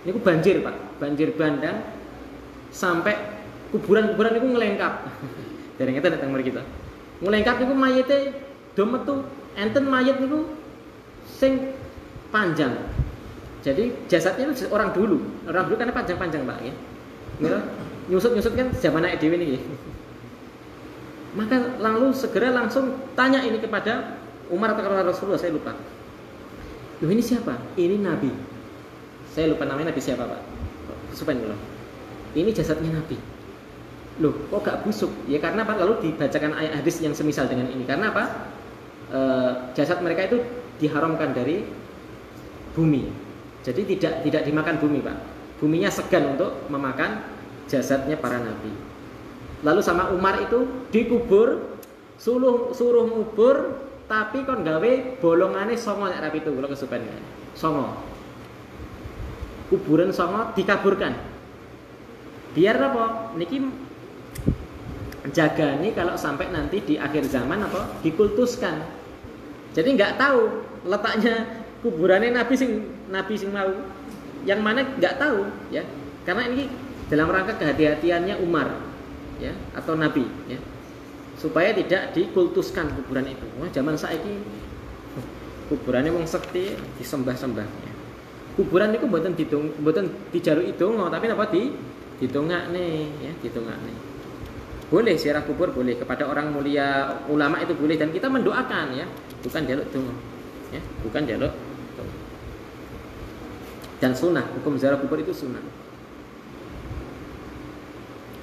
A: Niku banjir, Pak. Banjir bandang sampai kuburan-kuburan niku ngelengkap. Dereng ngeten teng mriki kita. Ngelengkap niku mayite do metu enten mayit niku sing panjang. Jadi jasadnya itu orang dulu karena panjang-panjang Pak ya. Nyusut-nyusut kan zaman naik dewi nih. Maka segera langsung tanya ini kepada Umar atau kepada Rasulullah, saya lupa. Loh ini siapa? Ini Nabi. Saya lupa namanya Nabi siapa Pak. Supaya dulu. Ini jasadnya Nabi. Loh kok gak busuk? Ya karena apa? Lalu dibacakan ayat hadis yang semisal dengan ini. Karena apa? Jasad mereka itu diharamkan dari bumi. Jadi tidak dimakan bumi Pak. Buminya segan untuk memakan jasadnya para nabi. Lalu sama Umar itu dikubur, suruh ngubur, tapi kon gawe bolongane songo nek rapi itu kalau kesupen. Songo. Kuburan songo dikaburkan. Biar apa? Niki jagani kalau sampai nanti di akhir zaman apa dikultuskan. Jadi nggak tahu letaknya kuburannya nabi sing mau. Yang mana nggak tahu ya. Karena ini dalam rangka kehati-hatiannya Umar ya atau nabi ya. Supaya tidak dikultuskan kuburan itu. Wah, zaman saiki kuburannya wong sekti disembah-sembah ya. Kuburan niku mboten dijaluk idonga, tapi napa ditongakne ya, ditongakne. Boleh ziarah kubur boleh kepada orang mulia, ulama itu boleh dan kita mendoakan ya, bukan jaluk donga. Ya, bukan jaluk donga. Dan sunnah, hukum ziarah kubur itu sunnah.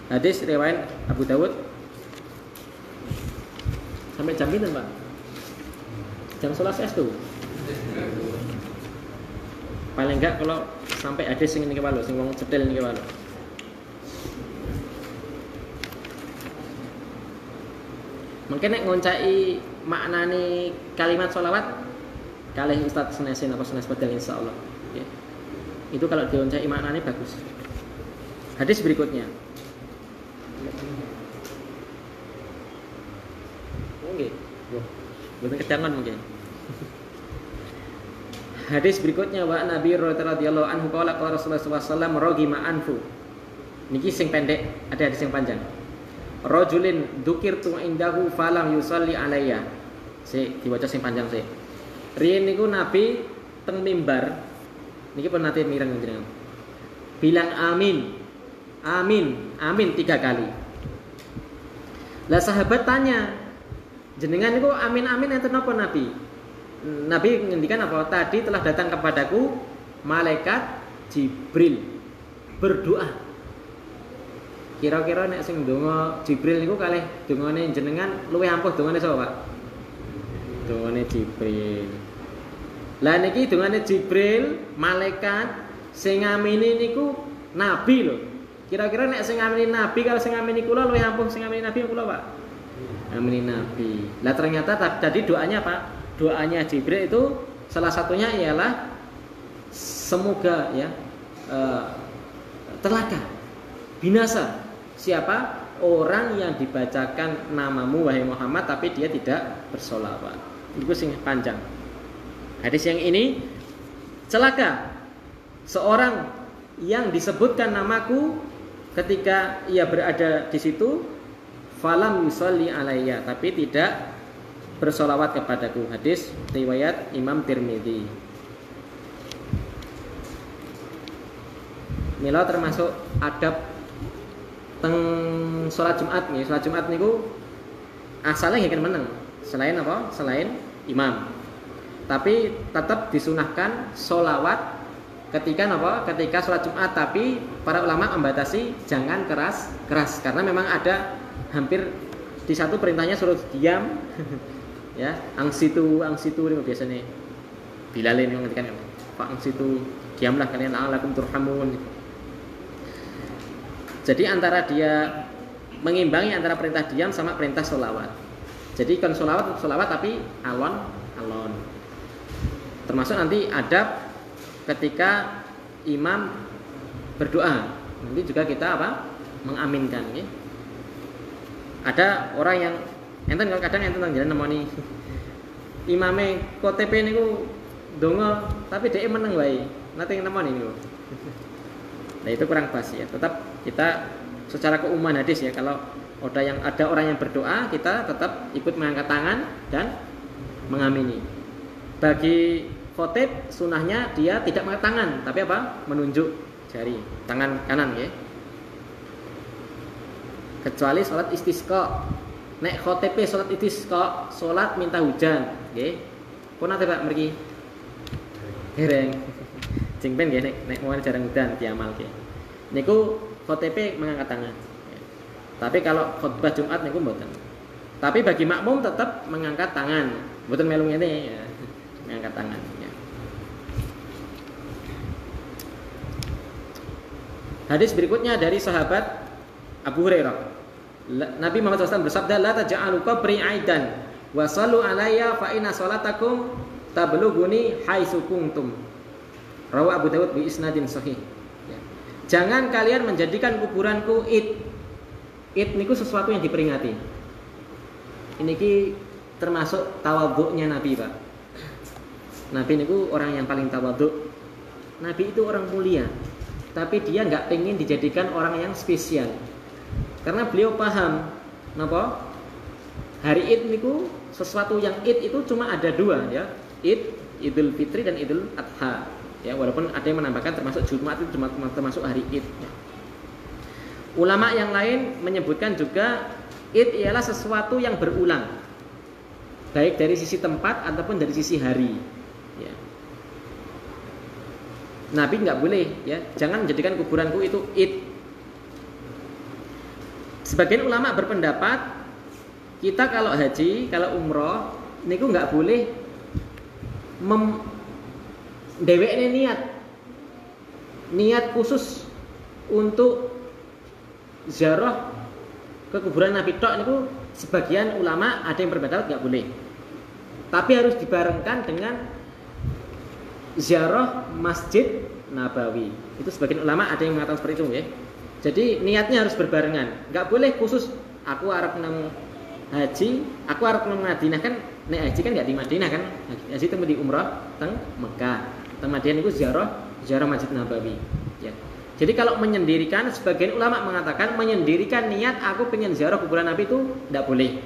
A: Hadis riwayat Abu Dawud. Sampai jam pinten, Pak? Jam 11 tuh. Paling enggak kalau sampai hadis sing niki wae, sing wong cetil niki wae. Mungkin nek ngoncai maknane kalimat sholawat kalih Ustaz Senesin apa Senes Padang insyaallah ya. Itu kalau dioncai maknane bagus. Hadis berikutnya. Nggih. Boten kedangan mungkin. Hadis berikutnya wa Nabi radhiyallahu anhu qala Rasulullah sallallahu alaihi wasallam ragima anfu. Niki sing pendek, ada hadis yang panjang. Rajulin dzukirtu indahu falam yusalli alayya. Diwaca sing panjang sih. Riyen niku Nabi teng mimbar. Niki pun nate mireng jenengan. Bilang amin. Amin, amin 3 kali. Lah sahabat tanya, jenengan niku amin-amin enten napa Nabi? Nabi ngendikan apa? Tadi telah datang kepadaku malaikat Jibril berdoa. Kira-kira nek sing ndonga Jibril niku kalih dongane jenengan luwih ampuh dongane sapa, Pak? Dongane Jibril. Lah niki dongane Jibril, malaikat sing ngamini niku nabi lho. Kira-kira nek sing ngamini nabi kalau sing ngamini kula luwih ampuh sing ngamini nabi kula, Pak? Ngamini nabi. Lah ternyata tadi doanya Pak, doanya Jibril itu salah satunya ialah semoga ya celaka, binasa siapa orang yang dibacakan namamu wahai Muhammad tapi dia tidak bersolawat. Itu sing panjang. Hadis yang ini celaka seorang yang disebutkan namaku ketika ia berada di situ falam yusalli alayya tapi tidak bersolawat kepadaku. Hadis riwayat Imam Tirmidzi. Mila termasuk adab teng salat Jumat nih. Salat Jumat niku asalnya nggih meneng. Selain apa? Selain imam. Tapi tetap disunahkan solawat ketika apa? Ketika salat Jumat. Tapi para ulama membatasi jangan keras karena memang ada hampir di satu perintahnya suruh diam. Ya, angsitu ini biasanya Bilalin yang ngerti kan Pak angsitu diamlah kalian la'allakum turhamun. Jadi antara dia mengimbangi antara perintah diam sama perintah sholawat. Jadi kan sholawat tapi alon. Termasuk nanti adab ketika imam berdoa. Nanti juga kita apa? Mengaminkan. Ya. Ada orang yang enten kadang enten nang jalan nemoni imame KTP niku donga tapi dhek meneng wae. Nate nemoni niku. Nah itu kurang pas ya. Tetap kita secara keumuman hadis ya kalau ada orang yang berdoa kita tetap ikut mengangkat tangan dan mengamini. Bagi khotib sunahnya dia tidak mengangkat tangan, tapi apa? Menunjuk jari, tangan kanan ya. Kecuali sholat istisqa. Nek khotib sholat istisqa, sholat minta hujan, nggih. Pun ate Pak mriki. Hereng. Jeng ben nggih nek mau jarang udan diamal nggih. Niku khotib mengangkat tangan. Tapi kalau khutbah Jumat niku mboten. Tapi bagi makmum tetap mengangkat tangan. Mboten melu ngene ya. Mengangkat tangan ya. Hadis berikutnya dari sahabat Abu Hurairah. Nabi Muhammad SAW bersabda, la taj'alu qabri aidan wa sallu alayya fa inna salatakum tablughuni haitsu kuntum. Rawi Abu Dawud bi isnadin sahih. Ya. Jangan kalian menjadikan kuburanku id. Id niku sesuatu yang diperingati. Ini ki termasuk tawadhu'nya Nabi, Pak. Nabi niku orang yang paling tawadhu'. Nabi itu orang mulia, tapi dia nggak pengen dijadikan orang yang spesial. Karena beliau paham, napa? Hari Id niku sesuatu yang Id itu cuma ada dua ya, Id, Idul Fitri dan Idul Adha. Ya, walaupun ada yang menambahkan termasuk Jumat itu termasuk hari Id. Ya. Ulama yang lain menyebutkan juga Id ialah sesuatu yang berulang, baik dari sisi tempat ataupun dari sisi hari. Ya. Nabi nggak boleh, ya, jangan menjadikan kuburanku itu Id. Sebagian ulama berpendapat kita kalau haji, kalau umroh, niku nggak boleh dewekne niat khusus untuk ziarah ke kuburan Nabi tok niku. Sebagian ulama ada yang berpendapat nggak boleh, tapi harus dibarengkan dengan ziarah Masjid Nabawi. Itu sebagian ulama ada yang mengatakan seperti itu ya. Jadi niatnya harus berbarengan. Nggak boleh khusus aku arep nang haji, aku arep nang Madinah kan. Nek haji kan nggak di Madinah kan. Haji temu di umrah teng Mekah. Teng Madinah itu ziarah Masjid Nabawi. Ya. Jadi kalau menyendirikan, sebagian ulama mengatakan menyendirikan niat aku pengen ziarah kuburan Nabi itu nggak boleh.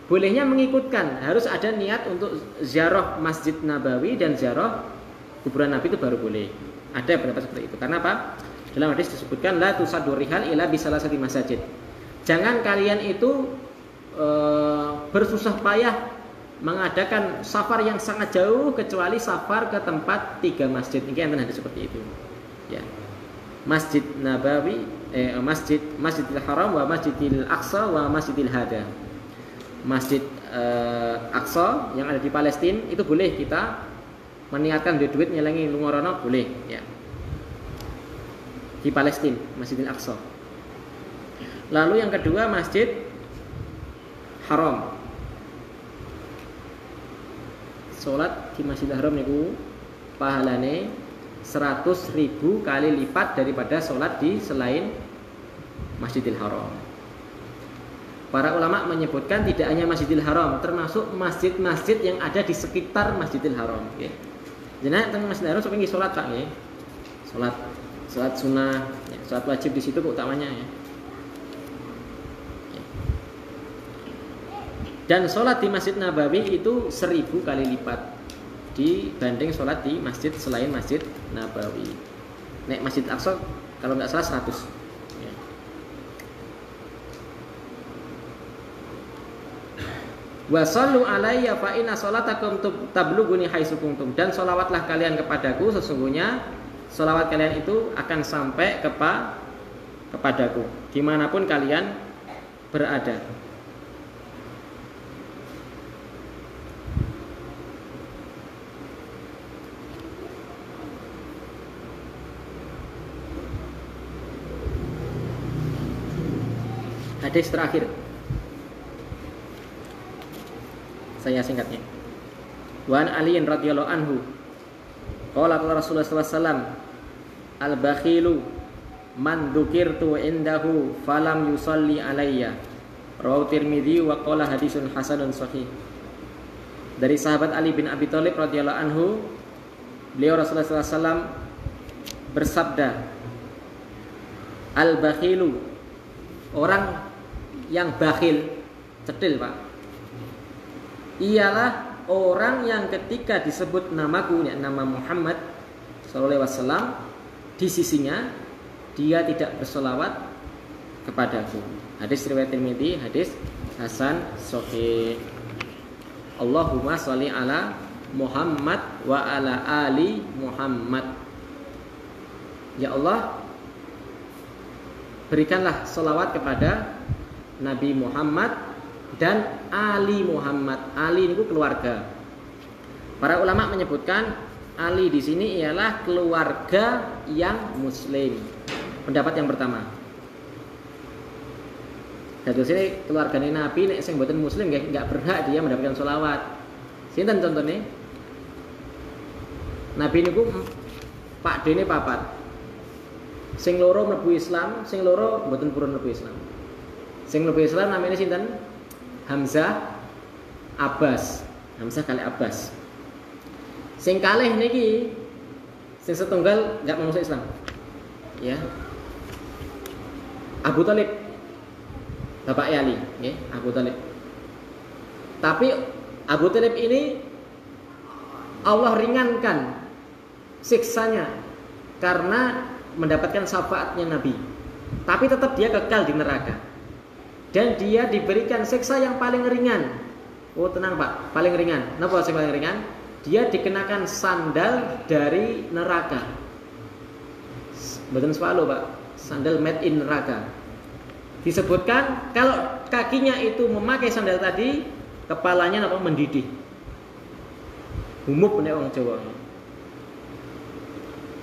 A: Bolehnya mengikutkan, harus ada niat untuk ziarah Masjid Nabawi dan ziarah kuburan Nabi itu baru boleh. Ada pendapat seperti itu. Karena apa? Dalam hadis disebutkan la tusaddu rihal ila bisalasati masajid. Jangan kalian itu bersusah payah mengadakan safar yang sangat jauh kecuali safar ke tempat 3 masjid. Ini yang hadis seperti itu. Ya. Masjid Nabawi, Masjidil Haram wa Masjidil Aqsa wa Masjidil Hada. Masjid Aqsa yang ada di Palestina itu boleh kita meniatkan duit nyelengi lungorono boleh ya. Di Palestina, Masjidil Aqsa. Lalu yang kedua Masjid Haram. Salat di Masjidil Haram niku pahalane 100.000 kali lipat daripada salat di selain Masjidil Haram. Para ulama menyebutkan tidak hanya Masjidil Haram, termasuk masjid-masjid yang ada di sekitar Masjidil Haram. Okay. Jadi teng Masjidil Haram sampai sholat Pak, ya. Sholat sunnah, ya. Sholat wajib di situ utamanya. Ya. Dan sholat di Masjid Nabawi itu 1000 kali lipat dibanding sholat di masjid selain Masjid Nabawi. Nek Masjid Aqsa kalau nggak salah 100. Ya. Wa sallu alayya fa inna salatakum tablughuni haitsu kuntum. Dan sholawatlah kalian kepadaku, sesungguhnya sholawat kalian itu akan sampai kepadaku dimanapun kalian berada. Hadis terakhir saya singkatnya. Wa an Ali radhiyallahu anhu qala Rasulullah sallallahu alaihi wasallam al-bakhilu man dzukirtu indahu falam yusalli alayya. Rawahu Tirmidzi wa qala hadisun hasanun sahih. Dari sahabat Ali bin Abi Thalib radhiyallahu anhu, beliau Rasulullah sallallahu alaihi wasallam bersabda, al-bakhilu, orang yang bakhil, cetil Pak, ialah orang yang ketika disebut namaku, ya, nama Muhammad sallallahu alaihi wasallam, di sisinya dia tidak bersolawat kepadaku. Hadis riwayat Tirmidzi, hadis hasan sahih. Allahumma sholli ala Muhammad wa ala ali Muhammad. Ya Allah, berikanlah sholawat kepada Nabi Muhammad dan Ali Muhammad. Ali itu keluarga. Para ulama menyebutkan Ali di sini ialah keluarga yang muslim. Pendapat yang pertama. Jadi sini keluarganya Nabi nek sing mboten muslim enggak berhak dia mendapatkan sholawat. Sinten contohnya? Nabi niku Pak Dene papat. Sing loro mlebu Islam, sing loro mboten purun mlebu Islam. Sing mlebu Islam namanya sinten? Hamzah, Abbas. Hamzah kali Abbas. Sing kalih niki sing setunggal enggak mau masuk Islam. Ya. Abu Thalib. Bapak Ali, ya, Abu Thalib. Tapi Abu Thalib ini Allah ringankan siksanya karena mendapatkan syafaatnya Nabi. Tapi tetap dia kekal di neraka. Dan dia diberikan siksa yang paling ringan. Oh tenang Pak, paling ringan. Kenapa sih paling ringan? Dia dikenakan sandal dari neraka. Betul swallow Pak, sandal made in neraka. Disebutkan kalau kakinya itu memakai sandal tadi, kepalanya apa mendidih. Humup nek wong Jawa.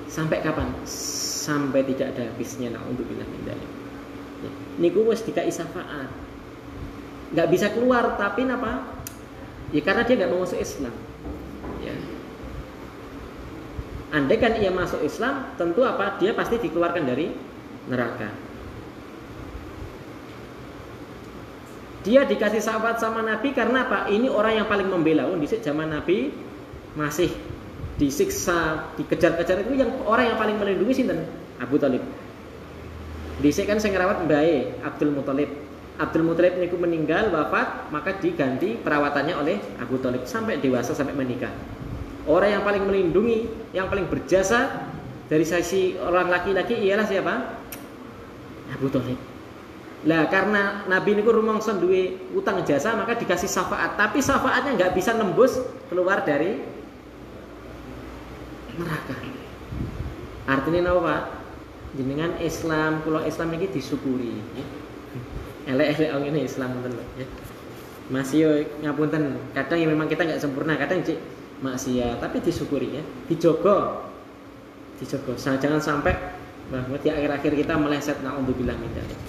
A: Sampai kapan? Sampai tidak ada habisnya naudzubillah min dzalik. Niku wis dikai syafaat. Enggak bisa keluar tapi napa? Ya karena dia enggak mau masuk Islam. Ya. Andai kan ia masuk Islam, tentu apa? Dia pasti dikeluarkan dari neraka. Dia dikasih syafaat sama Nabi karena apa? Ini orang yang paling membela. Di zaman Nabi masih disiksa, dikejar-kejar itu yang orang yang paling melindungi sinten? Abu Thalib. Dhisik kan sing ngrawat mbae Abdul Muthalib. Abdul Muthalib niku meninggal wafat, maka diganti perawatannya oleh Abu Thalib sampai dewasa sampai menikah. Orang yang paling melindungi, yang paling berjasa dari sisi orang laki-laki ialah siapa? Abu Thalib. Lah karena Nabi niku rumangsa duwe utang jasa maka dikasih syafaat, tapi syafaatnya nggak bisa nembus keluar dari neraka. Artinya napa Pak? Jenengan Islam, kula Islam iki disyukuri. Elek-elek wong ini Islam ngoten lho ya. Masih yo ngapunten, kadang ya memang kita nggak sempurna, kadang cik maksiat, tapi disyukuri ya, dijogo. Dijogo. Jangan sampai bahwa di akhir-akhir kita meleset naudzubillah min dzalik.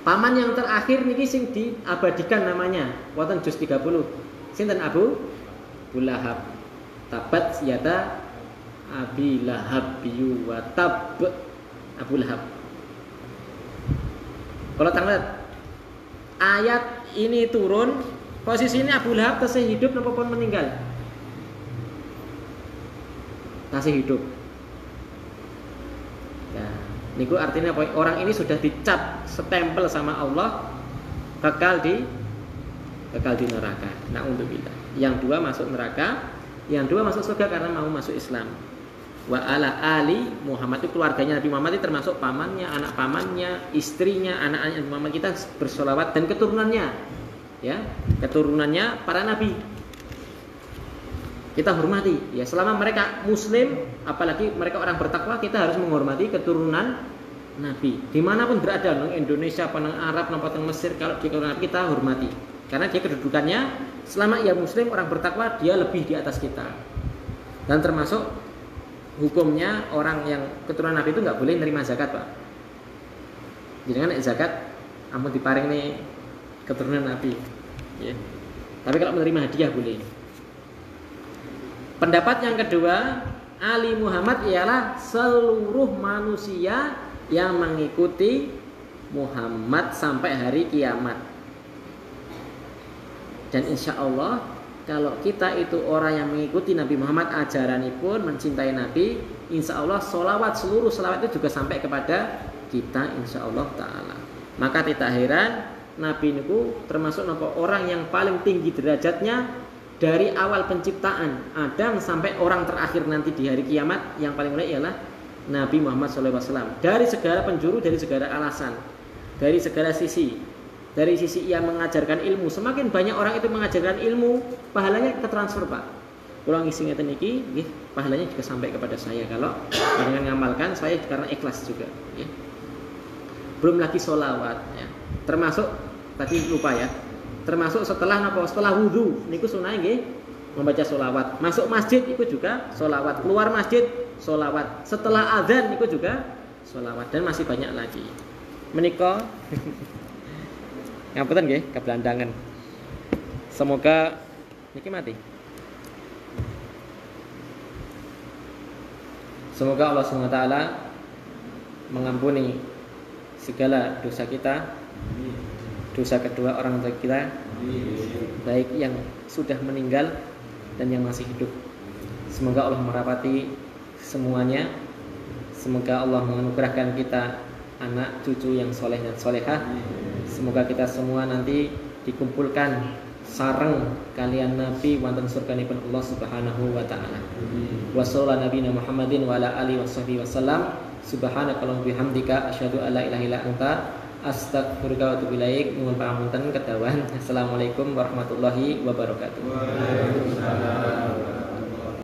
A: Paman yang terakhir niki sing diabadikan namanya wonten juz 30. Sinten Abu Lahab. Tabat yada Abi Lahab wa tab. Abu Lahab. Kalau tanglet ayat ini turun, posisinya Abu Lahab tasih hidup napa pun meninggal? Tasih hidup. Niku artinya apa? Orang ini sudah dicap stempel sama Allah kekal di neraka. Naudzubillah. Yang dua masuk neraka, yang dua masuk surga karena mau masuk Islam. Wa ala ali Muhammad itu keluarganya Nabi Muhammad itu termasuk pamannya, anak pamannya, istrinya, anak-anaknya Nabi Muhammad kita bersolawat dan keturunannya. Ya, keturunannya para nabi. Kita hormati ya, selama mereka muslim, apalagi mereka orang bertakwa, kita harus menghormati keturunan Nabi dimanapun berada, nang Indonesia, nang Arab, nang Mesir, kalau di keturunan kita hormati karena dia kedudukannya selama ia muslim, orang bertakwa, dia lebih di atas kita. Dan termasuk hukumnya orang yang keturunan Nabi itu nggak boleh nerima zakat Pak. Jadi kan zakat amun diparing nih keturunan Nabi ya. Tapi kalau menerima hadiah boleh. Pendapat yang kedua, Ali Muhammad ialah seluruh manusia yang mengikuti Muhammad sampai hari kiamat. Dan insya Allah kalau kita itu orang yang mengikuti Nabi Muhammad ajaranipun, mencintai Nabi, insya Allah solawat, seluruh solawat itu juga sampai kepada kita insya Allah Ta'ala. Maka tidak heran Nabi niku termasuk orang yang paling tinggi derajatnya dari awal penciptaan Adam sampai orang terakhir nanti di hari kiamat, yang paling mulia ialah Nabi Muhammad SAW. Dari segala penjuru, dari segala alasan, dari segala sisi. Dari sisi ia mengajarkan ilmu, semakin banyak orang itu mengajarkan ilmu, pahalanya ketransfer Pak. Kalau ngisi ngeten iki, pahalanya juga sampai kepada saya kalau dengan mengamalkan saya karena ikhlas juga. Ya. Belum lagi sholawat. Ya. Termasuk tadi lupa ya. Termasuk setelah napa? Setelah wudu, niku sunah nggih membaca sholawat. Masuk masjid itu juga sholawat. Keluar masjid sholawat. Setelah azan itu juga sholawat dan masih banyak lagi. Menika ngapunten nggih kebelandangan. Semoga niki mati. Semoga Allah SWT mengampuni segala dosa kita, dosa kedua orang tua kita, baik yang sudah meninggal dan yang masih hidup. Semoga Allah merapati semuanya. Semoga Allah menganugerahkan kita anak cucu yang soleh dan solehah. Semoga kita semua nanti dikumpulkan sareng kalian Nabi wonten surganipun Allah Subhanahu wa taala. Wa sallallahu nabiyana Muhammadin wa ala alihi washabihi wasallam. Subhanakallahumma bihamdika asyhadu an la ilaha illa anta astaghfiruka wa atubu ilaik. Nuwun pangapunten kedawan. Assalamualaikum warahmatullahi wabarakatuh. Waalaikumsalam.